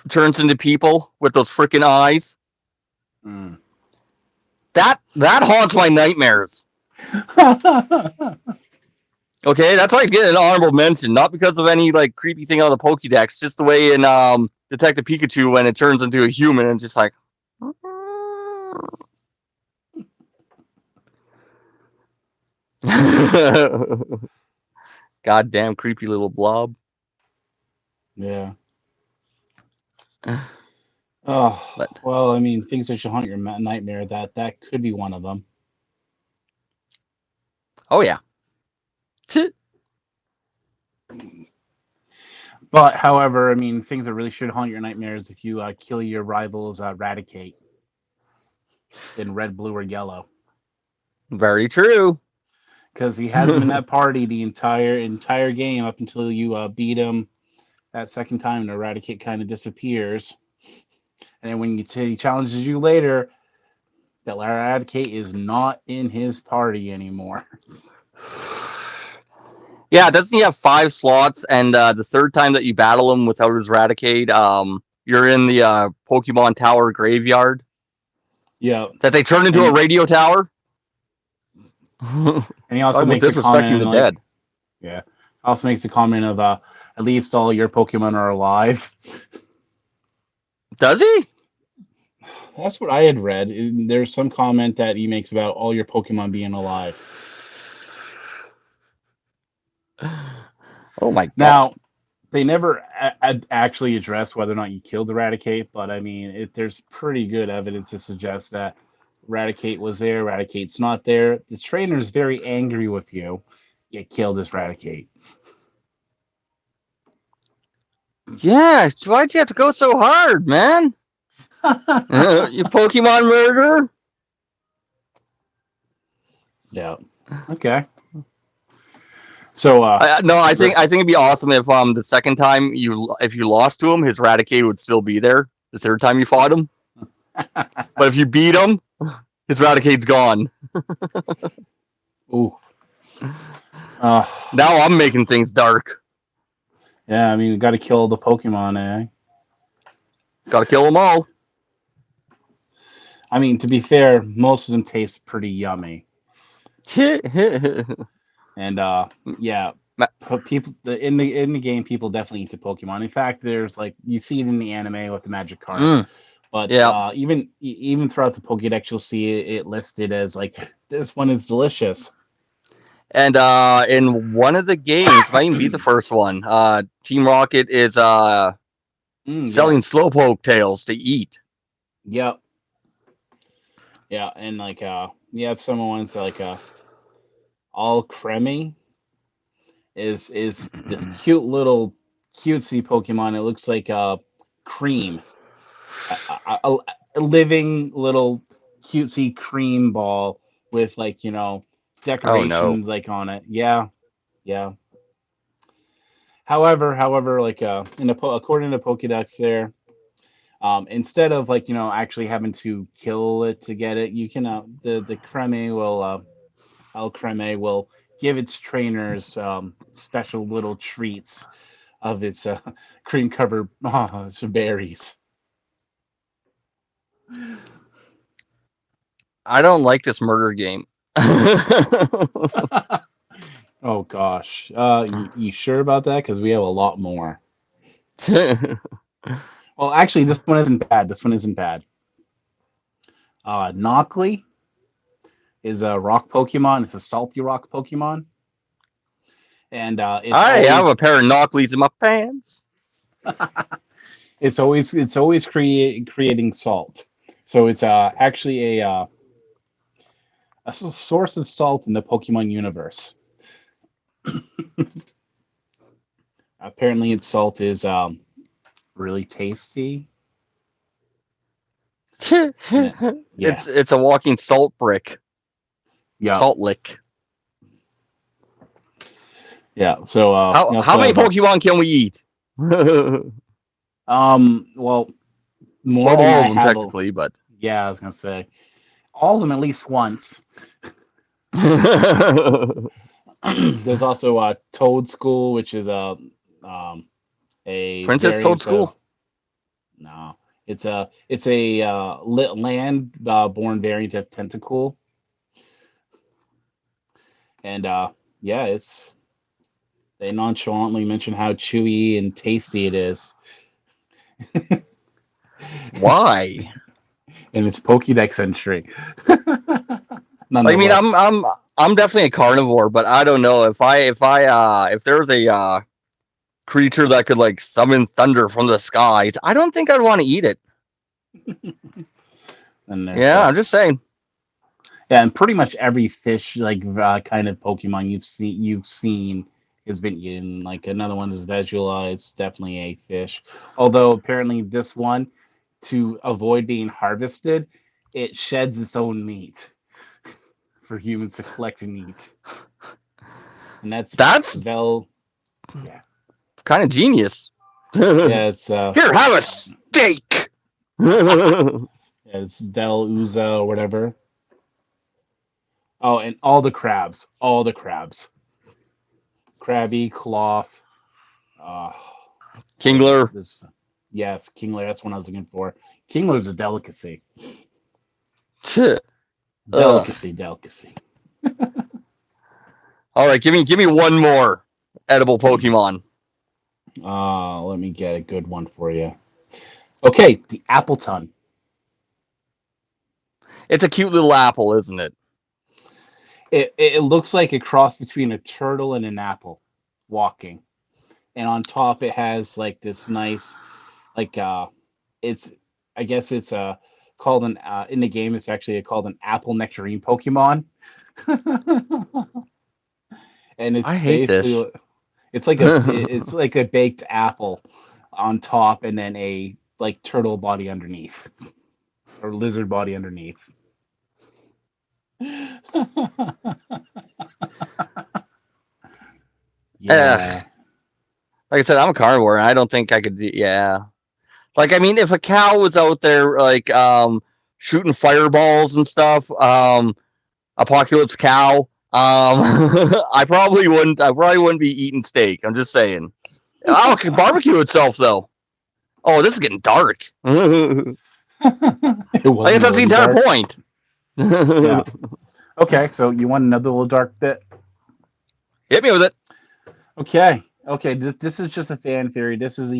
turns into people with those freaking eyes. Mm. That haunts my nightmares. Okay, that's why he's getting an honorable mention, not because of any like creepy thing on the Pokédex, just the way in Detective Pikachu when it turns into a human and just like goddamn creepy little blob. Yeah. Oh, But well, I mean, things that should haunt your nightmare. That could be one of them. oh yeah. But however, I mean, things that really should haunt your nightmares if you kill your rivals, Raticate in red, blue, or yellow, Very true. because he has him in that party the entire game up until you beat him that second time, and Eradicate kind of disappears. And then when he challenges you later, that Eradicate is not in his party anymore. Yeah, doesn't he have 5 slots? And the third time that you battle him without his Raticate, you're in the Pokemon Tower graveyard Yeah, that they turn into and a radio tower. and he also Talk about makes a disrespecting comment the like, dead. yeah, also makes a comment of at least all your Pokemon are alive. Does he? That's what I had read. There's some comment that he makes about all your Pokemon being alive. Oh my god. Now, they never actually address whether or not you killed Eradicate, but I mean, there's pretty good evidence to suggest that Eradicate was there, Eradicate's not there. The trainer's very angry with you. You killed this Eradicate. Yeah, why'd you have to go so hard, man? You Pokemon murderer? Yeah. Okay. So, No, I think it'd be awesome if the second time if you lost to him, his Raticate would still be there. The third time you fought him, but if you beat him, his Raticate's gone. ooh. Uh, Now I'm making things dark. yeah, I mean, we got to kill the Pokemon, eh? Got to kill them all. I mean, to be fair, most of them taste pretty yummy. And yeah, people in the game, people definitely eat the Pokemon. In fact, there's like you see it in the anime with the magic cards, Mm, but yeah, even throughout the Pokédex, you'll see it listed as like this one is delicious. and in one of the games, might even be the first one. Team Rocket is selling Yes. Slowpoke tails to eat. Yep. Yeah, and like you have some ones that, like all creme is this cute little cutesy Pokemon. It looks like cream, a living little cutesy cream ball with like Oh no. decorations like on it. Yeah, yeah. However, like according to Pokédex, there, instead of like actually having to kill it to get it, you can the creme will El Creme will give its trainers special little treats of its cream covered berries. I don't like this murder game. Oh gosh, you sure about that? Because we have a lot more. Well, actually, this one isn't bad. This one isn't bad. Knockley is a rock Pokemon. It's a salty rock Pokemon, and I have a pair of Knockleys in my pants. it's always creating salt. So it's actually a source of salt in the Pokemon universe. Apparently, its salt is really tasty. And it, yeah, It's a walking salt brick, yeah, salt lick. yeah. So How you how also many have Pokemon can we eat? Well, well, more than all I of them have. technically, but Yeah, I was gonna say all of them at least once. There's also Toad School, which is um, a Princess Toad variant of School. no, it's a land born variant of Tentacool. And yeah, it's they nonchalantly mention how chewy and tasty it is, Why? and it's Pokédex entry, Like, I mean, nonetheless. I'm definitely a carnivore, but I don't know if there was a creature that could like summon thunder from the skies, I don't think I'd want to eat it. And there's Yeah, I'm just saying. yeah, and pretty much every fish like kind of Pokemon you've seen has been eaten. Like another one is Vegula. It's definitely a fish. Although apparently this one, to avoid being harvested, it sheds its own meat for humans to collect and eat. And that's That's Vel. Yeah, kind of genius. Here, yeah, it's have a steak. I yeah, it's Vel Uza or whatever. Oh, and all the crabs, Krabby, Cloth. Uh, what was Kingler. this? Yes, Kingler. That's what I was looking for. Kingler's a delicacy. Ugh. Delicacy, delicacy. All right, give me one more edible Pokemon. Let me get a good one for you. Okay, the Appleton. It's a cute little apple, isn't it? It looks like a cross between a turtle and an apple walking. And on top it has like this nice like it's I guess it's called an in the game it's actually called an apple nectarine Pokemon. And it's I hate this. basically it's like a baked apple on top and then a like turtle body underneath or lizard body underneath. Ugh. Yeah. Like I said, I'm a carnivore, and I don't think I could. Yeah. Like, I mean, if a cow was out there, like, shooting fireballs and stuff, apocalypse cow, I probably wouldn't be eating steak. I'm just saying. Oh, it could barbecue itself though. Oh, this is getting dark. I It guess wasn't that's the already entire dark. point. Yeah. Okay, so you want another little dark bit? Hit me with it. Okay. Okay, this is just a fan theory. This is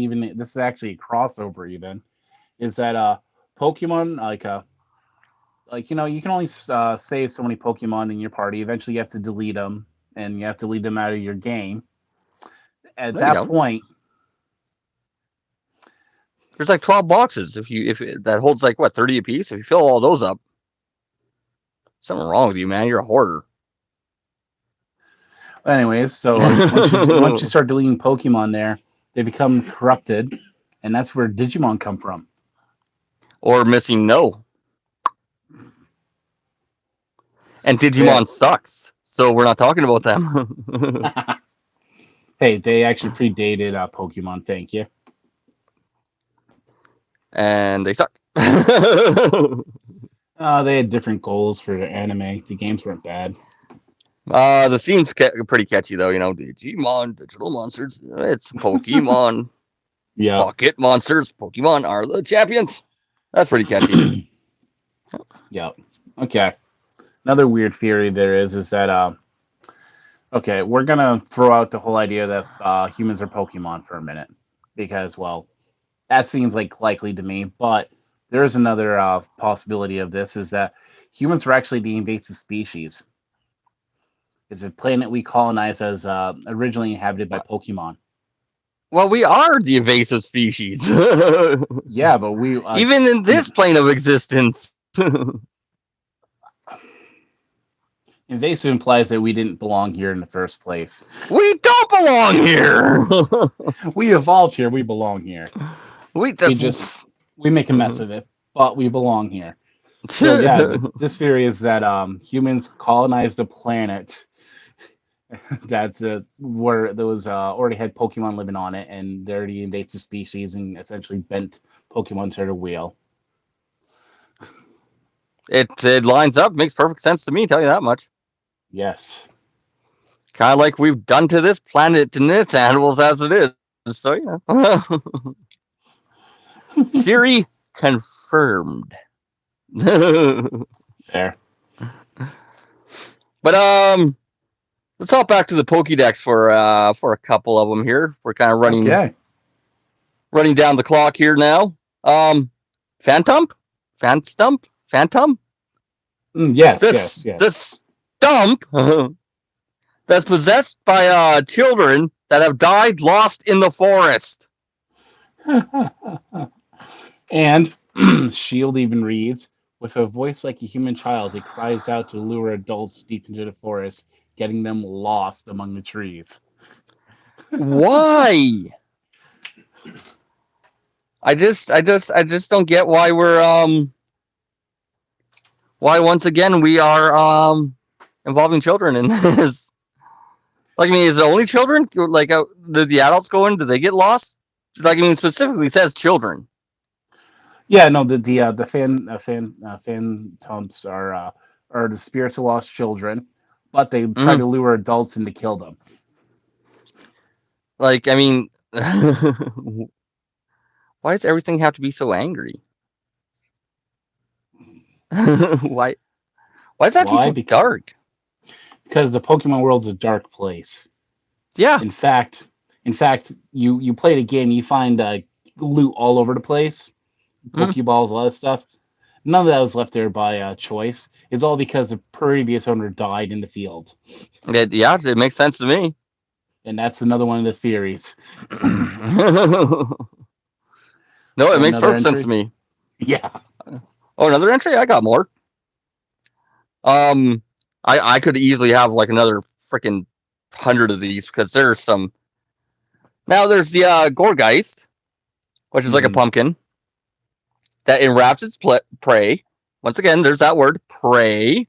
actually a crossover even. Is that Pokemon like you can only save so many Pokemon in your party. Eventually, you have to delete them, and you have to leave them out of your game. At No, you that don't. point, There's like 12 boxes. If that holds like what 30 apiece. If you fill all those up, something wrong with you, man. You're a hoarder. anyways, so like once you start deleting Pokemon, they become corrupted, and that's where Digimon come from. Or missing no. And Yeah. Digimon sucks. So we're not talking about them. Hey, they actually predated Pokemon. Thank you. And they suck. They had different goals for their anime. The games weren't bad. The theme's pretty catchy though. Digimon, digital monsters. It's Pokemon, Yeah. pocket monsters. Pokemon are the champions. That's pretty catchy. Yeah. Okay. Another weird theory there is that okay, we're gonna throw out the whole idea that humans are Pokemon for a minute because well, that seems like likely to me. But there is another possibility of this is that humans are actually the invasive species. It's a planet we colonized as originally inhabited by Pokemon. Well, we are the invasive species. Yeah, but we Even in this plane of existence. invasive implies that we didn't belong here in the first place. We don't belong here. We evolved here. We belong here. we We just we make a mess of it, but we belong here. So yeah, this theory is that humans colonized a planet that's where there was already had Pokemon living on it, and they're the invasive species, and essentially bent Pokemon to their wheel. it lines up, makes perfect sense to me. Tell you that much. Yes. Kind of like we've done to this planet and its animals as it is. So yeah. Theory confirmed. Fair. But let's hop back to the Pokédex for a couple of them here. We're kind of Okay. running down the clock here now. Phantump, Phantom. Yes, yes, This yes. this stump that's possessed by children that have died lost in the forest. And Shield even reads, with a voice like a human child's, it cries out to lure adults deep into the forest, getting them lost among the trees. Why? I just don't get why once again we are involving children in this. Like, I mean, is it only children? Like, did the adults go in? Did they get lost? Like, I mean, specifically says children. Yeah, no, the phantoms are the spirits of lost children, but they try Mm. to lure adults in to kill them. Like, I mean, why does everything have to be so angry? why why does that have to be Why? so dark? Because the Pokemon world's a dark place. Yeah. In fact, you play the game, you find loot all over the place, Mm. Pokeballs, all that stuff. None of that was left there by choice. It's all because the previous owner died in the field, Yeah, it makes sense to me. and that's another one of the theories. No, it makes Another perfect sense to entry. me. Yeah. Oh, another entry? I got more. Um, I could easily have like another freaking 100 of these because there's some. Now there's the Gorgeist, which is like a Mm-hmm. pumpkin that enwraps its prey. Once again, there's that word prey,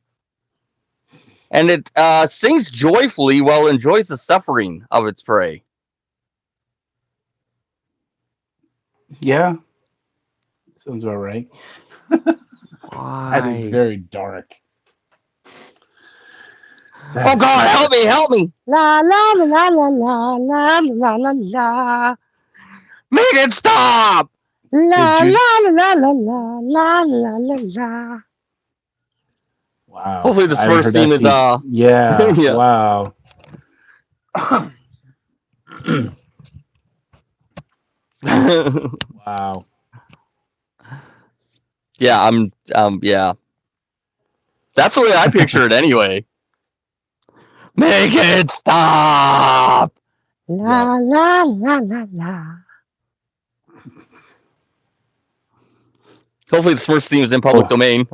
and it sings joyfully while it enjoys the suffering of its prey. Yeah, sounds about right. That is Why? very dark. That Oh is too God, help dark. me, help me! La la la la la la la la la. Make it stop! Did La you? la la la la la la la la. Wow, Hopefully, this I haven't first heard theme that is theme. Yeah, yeah. wow. Wow. Yeah, yeah. That's the way I picture it anyway. Make it stop! Yep. La la la la la. Hopefully, this first theme is in public Oh, domain.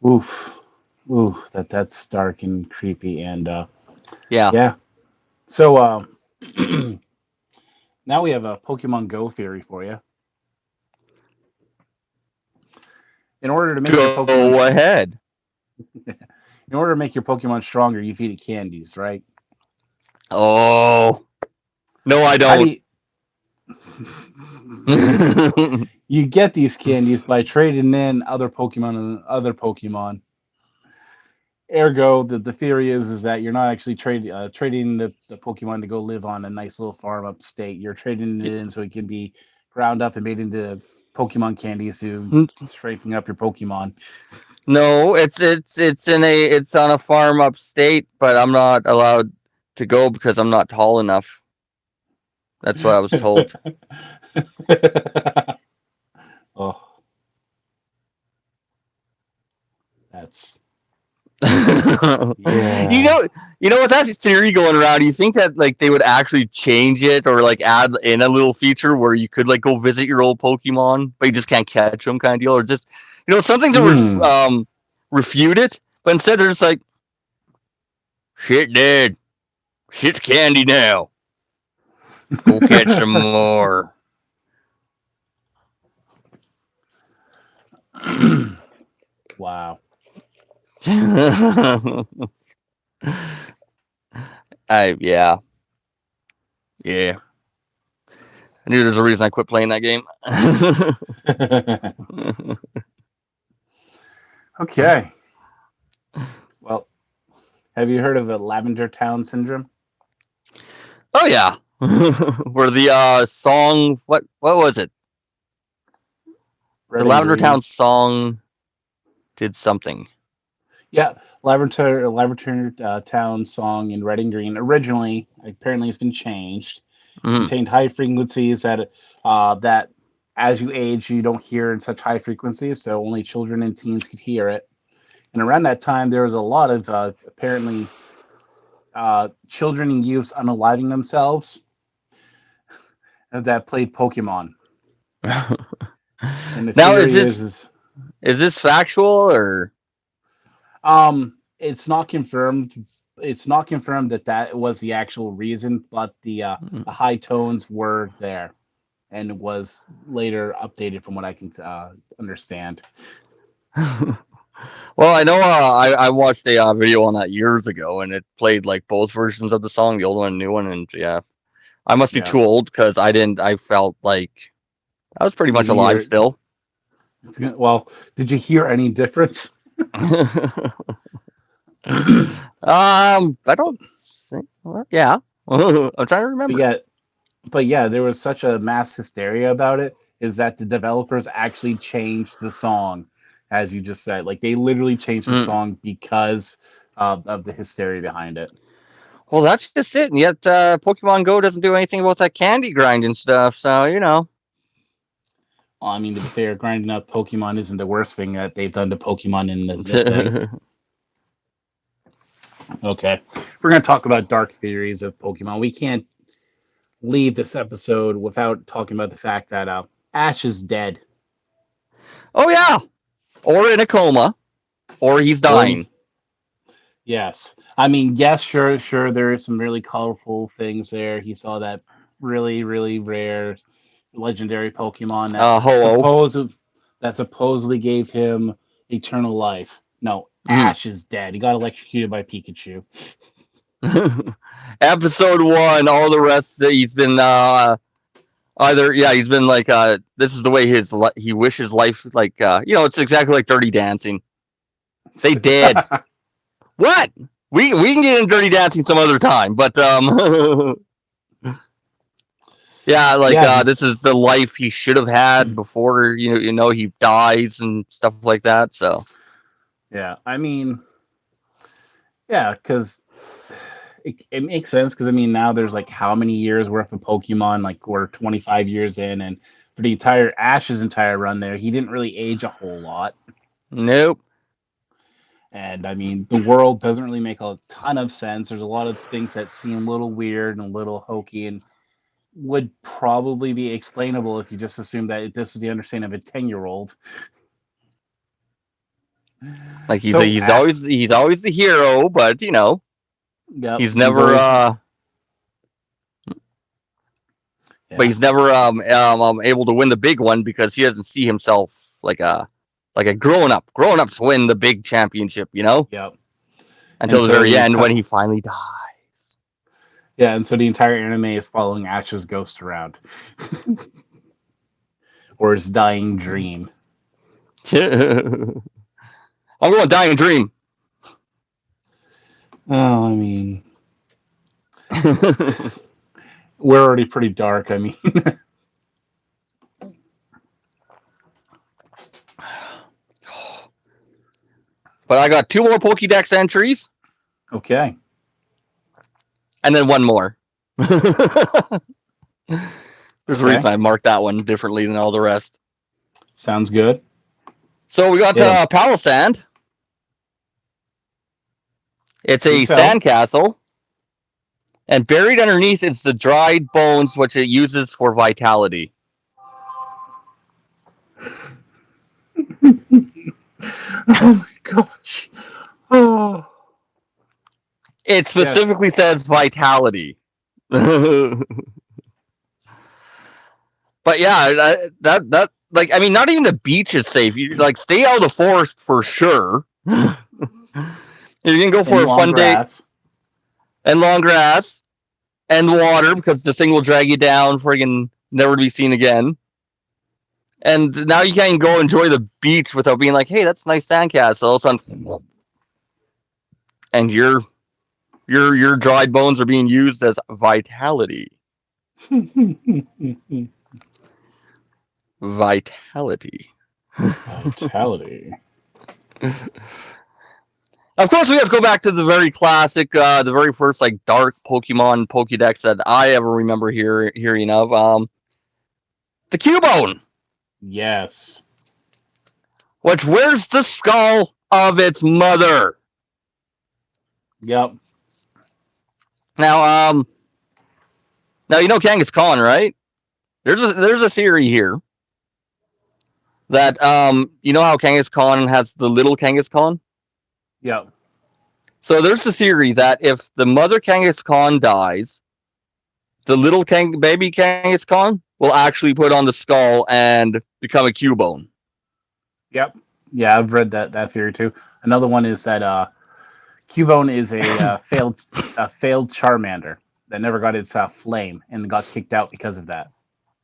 oof, oof. That's dark and creepy, and Yeah. yeah. So now we have a Pokemon Go theory for you. In order to make your Pokemon, Go ahead. in order to make your Pokemon stronger, you feed it candies, right? Oh no, I How do don't. you? You get these candies by trading in other Pokemon and other Pokemon. Ergo, the theory is that you're not actually trading the Pokemon to go live on a nice little farm upstate. You're trading it in so it can be ground up and made into Pokemon candies to strengthen up your Pokemon. No, it's on a farm upstate, but I'm not allowed to go because I'm not tall enough. That's what I was told. Oh, that's you yeah. know, with that theory going around, you think that like they would actually change it or like add in a little feature where you could like go visit your old Pokemon, but you just can't catch them, kind of deal, or just something to Mm. refute it. But instead, they're just like, shit, dead, shit's candy now. Go catch some more. Wow. Yeah, yeah. I knew there's a reason I quit playing that game. Okay. Well, have you heard of the Lavender Town syndrome? Oh yeah, where the song what was it? The Red and Lavender green. Town song did something. Yeah, Lavender Town song in Red and Green originally apparently has been changed. Mm. Contained high frequencies that as you age you don't hear in such high frequencies, so only children and teens could hear it. And around that time, there was a lot of apparently children and youths unaliving themselves that played Pokemon. And the Now, theory is is this factual or? it's not confirmed. It's not confirmed that that was the actual reason, but the high tones were there, and was later updated from what I can understand. Well, I know I watched a video on that years ago, and it played like both versions of the song, the old one and the new one, and yeah, I must be Yeah. too old because I didn't. I felt like I was pretty Did much you alive hear? still. Well, did you hear any difference? I don't think. Well, yeah, I'm trying to But remember. yeah, there was such a mass hysteria about it. Is that the developers actually changed the song, as you just said? Like they literally changed the Mm. song because of the hysteria behind it. Well, that's just it. And yet, Pokemon Go doesn't do anything about that candy grind and stuff. So Well, I mean, to be fair, grinding up Pokemon isn't the worst thing that they've done to Pokemon in the thing. Okay, we're gonna talk about dark theories of Pokemon. We can't leave this episode without talking about the fact that Ash is dead, Oh yeah, or in a coma, or he's or in dying. yes. I mean, yes, sure. There are some really colorful things there. He saw that really rare, legendary Pokemon Ho-Oh. that supposedly gave him eternal life. No, Mm. Ash is dead. He got electrocuted by Pikachu. Episode 1. All the rest, he's been either he's been like this is the way he wishes life like it's exactly like Dirty Dancing. They did what we can get in Dirty Dancing some other time, but yeah, like Yeah, this is the life he should have had before he dies and stuff like that. So yeah. I mean, yeah, because it makes sense. Because I mean, now there's like how many years worth of Pokemon? Like we're 25 years in, and for the entire Ash's entire run there, he didn't really age a whole lot. nope. And I mean, the world doesn't really make a ton of sense. There's a lot of things that seem a little weird and a little hokey, and would probably be explainable if you just assume that this is the understanding of a 10-year-old. Like So, he's always the hero, but yep, he's never but yeah, he's never able to win the big one because he doesn't see himself like a grown up to win the big championship, yep. And until the so very the end when entire he finally dies. yeah, and so the entire anime is following Ash's ghost around, or his dying dream. I'm going dying dream. Oh, I mean, we're already pretty dark. I mean, But I got 2 more Pokédex entries okay, and then one more. There's a okay, reason I marked that one differently than all the rest. sounds good. So we got Yeah, Palisand. It's do a tell. sandcastle, and buried underneath it's the dried bones, which it uses for vitality. Oh my gosh. Oh. It Yes. specifically says vitality. But yeah, that like I mean, not even the beach is safe. You like stay out of the forest for sure. You can go for In a long fun day grass. and long grass and water because the thing will drag you down, friggin' never to be seen again. And now you can't go enjoy the beach without being like, "Hey, that's a nice sandcastle." All of a sudden, and your dried bones are being used as vitality. Vitality. Vitality. Of course, we have to go back to the very classic, the very first like dark Pokemon Pokédex that I ever remember hearing of. The Cubone, Yes. which wears the skull of its mother. Yep. Now, now you know Kangaskhan, right? There's a theory here that you know how Kangaskhan has the little Kangaskhan. Yep. So there's the theory that if the mother Kangaskhan dies, the little baby Kangaskhan will actually put on the skull and become a Cubone. Yep. Yeah, I've read that theory too. Another one is that Cubone is a failed Charmander that never got its flame and got kicked out because of that.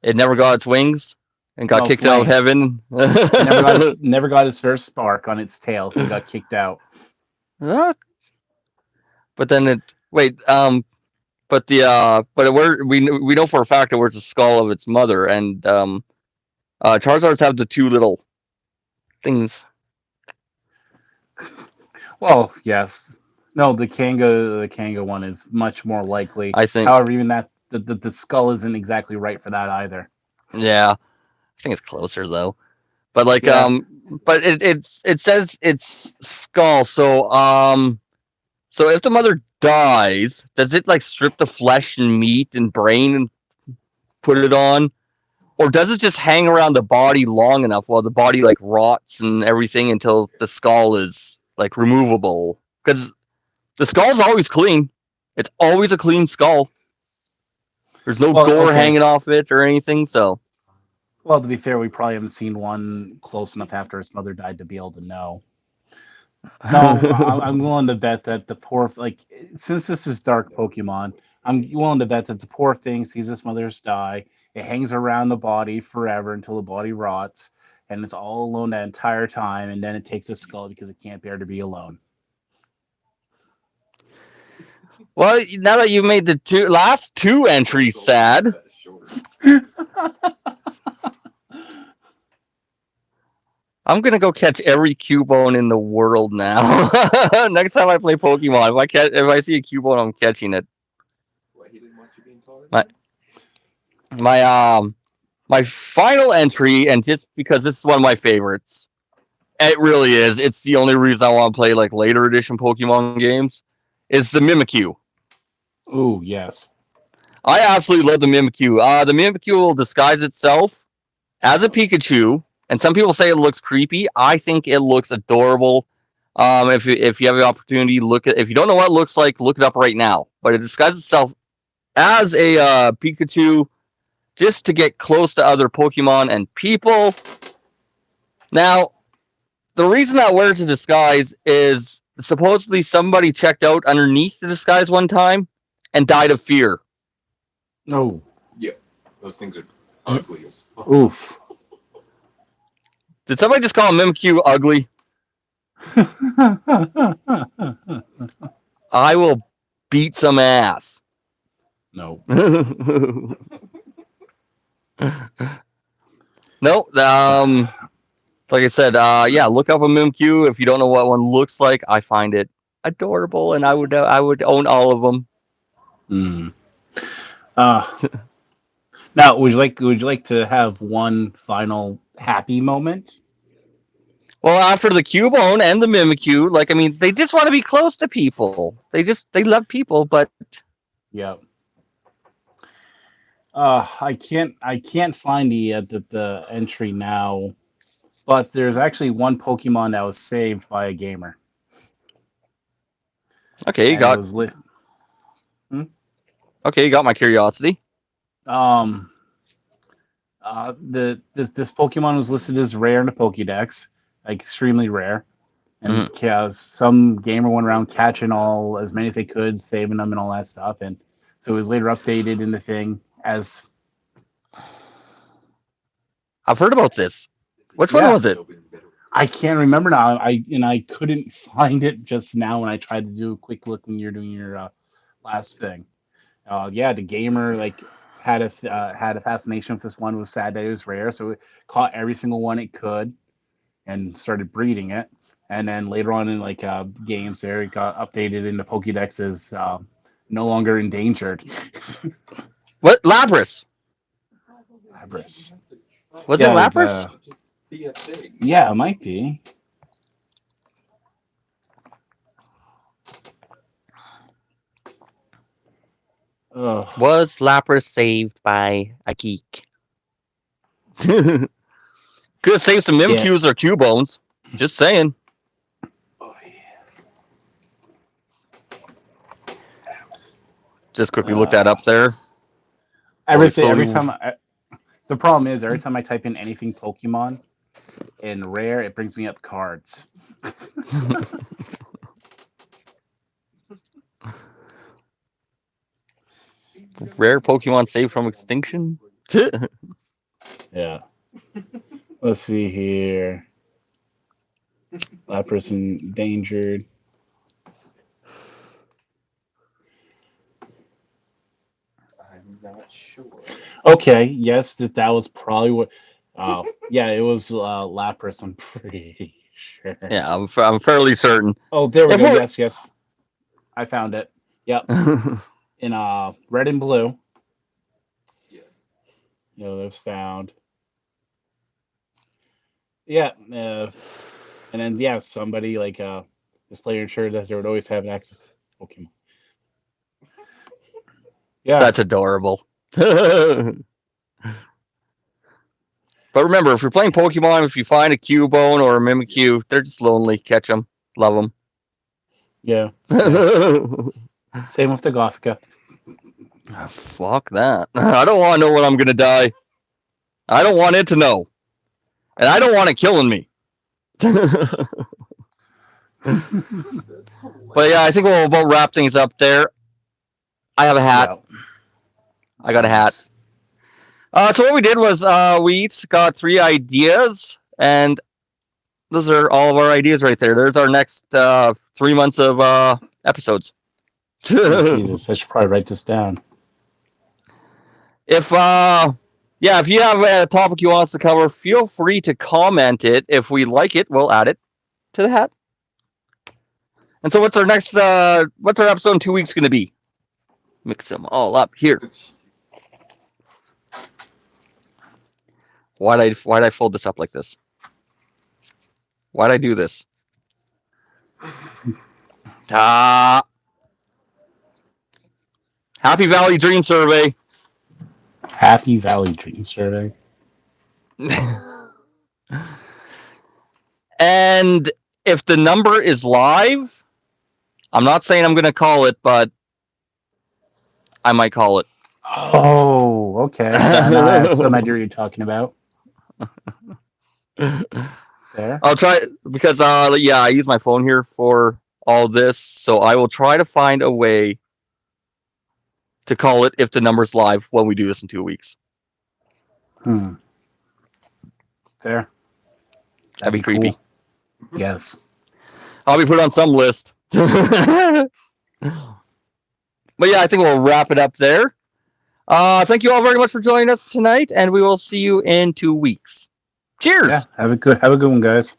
It never got its wings and got No kicked out of flame. heaven. It never got its first spark on its tail, so it got kicked out. But then it wait but the but we know for a fact it was the skull of its mother, and Charizards have the two little things. Well, yes. No, the Kanga one is much more likely. I think, However, even that the skull isn't exactly right for that either. yeah, I think it's closer though. But like Yeah. but it says it's skull. So if the mother dies, does it like strip the flesh and meat and brain and put it on? Or does it just hang around the body long enough while the body like rots and everything until the skull is like removable? Because the skull's always clean. It's always a clean skull. There's no Well, gore okay. hanging off it or anything. So Well, to be fair, we probably haven't seen one close enough after his mother died to be able to know. No, I'm willing to bet that the poor, like, since this is Dark Pokemon, I'm willing to bet that the poor thing sees its mother's die. It hangs around the body forever until the body rots, and it's all alone that entire time, and then it takes a skull because it can't bear to be alone. well, now that you've made the last two entries sad, I'm gonna go catch every Cubone in the world now. Next time I play Pokemon, if I see a Cubone, I'm catching it. My my my final entry, and just because this is one of my favorites, it really is. It's the only reason I want to play like later edition Pokemon games. Is the Mimikyu. Oh, yes. I absolutely love the Mimikyu. The Mimikyu will disguise itself as a Pikachu, and some people say it looks creepy. I think it looks adorable. If you have the opportunity, look at. If you don't know what it looks like, look it up right now. But it disguises itself as a Pikachu just to get close to other Pokemon and people. Now, the reason that wears a disguise is supposedly somebody checked out underneath the disguise one time and died of fear. Oh, Yeah, those things are ugly as fuck. oof. Did somebody just call Mimikyu ugly? I will beat some ass. No. No, like I said, yeah, look up a Mimikyu if you don't know what one looks like. I find it adorable, and I would own all of them. Hmm. Uh, Now, would you like to have one final happy moment? Well, after the Cubone and the Mimikyu, like I mean, they just want to be close to people. They love people, but Yeah. I can't find the entry now, but there's actually one Pokemon that was saved by a gamer, okay, and it was lit. you got my curiosity. Um. This Pokemon was listed as rare in the Pokédex, like extremely rare, and Mhm. some gamer went around catching all as many as they could, saving them and all that stuff, and so it was later updated in the thing as I've heard about this. Which one yeah. was it? I can't remember now. I couldn't find it just now when I tried to do a quick look when you're doing your last thing. Yeah, the gamer like had a fascination with this one. Was sad that it was rare, so it caught every single one it could and started breeding it. And then later on in like games, there it got updated into Pokédex as no longer endangered. What Lapras? Labras. Was it Yeah, Lapras? yeah, it might be. Oh, Was Lapras saved by a geek? Could have saved some yeah. Mimikyu or Cubones. Just saying. Oh, yeah. Just quickly look that up there. Every time. The problem is every time I type in anything Pokemon in rare, it brings me up cards. Rare Pokemon saved from extinction. Yeah. Let's see here. Lapras endangered. I'm not sure. Okay, yes, that was probably what. Yeah, it was Lapras. I'm pretty sure. Yeah, I'm fairly certain. Oh, there we If go. we're Yes, yes, I found it. Yep, in red and blue. Yes. That was found. Yeah, and then yeah, somebody like this player ensured that they would always have access to Pokemon. Yeah, That's adorable. But remember, if you're playing Pokemon, if you find a Cubone or a Mimikyu, they're just lonely. Catch them, love yeah. them. Same with the Gothica. Fuck that. I don't want to know when I'm gonna die. I don't want it to know, and I don't want it killing me. But yeah, I think we'll about wrap things up there. I have a hat. Yeah. I got a hat. Nice. So what we did was we each got 3 ideas, and those are all of our ideas right there. There's our next 3 months of episodes. Oh, Jesus, I should probably write this down. If if you have a topic you want us to cover, feel free to comment it. If we like it, we'll add it to the hat. And so what's our next what's our episode in 2 weeks going to be? Mix them all up here. Why'd I fold this up like this? Why'd I do this? Happy Valley Dream Survey. Happy Valley Dream Survey. And if the number is live, I'm not saying I'm going to call it, but I might call it. Oh, okay. Now I have some idea what you're talking about. Fair. I'll try because I use my phone here for all this, so I will try to find a way to call it if the number's live when we do this in 2 weeks. Fair. That'd be creepy. Cool. Yes. I'll be put on some list. But yeah, I think we'll wrap it up there. Thank you all very much for joining us tonight, and we will see you in 2 weeks. Cheers. Yeah. Have a good one, guys.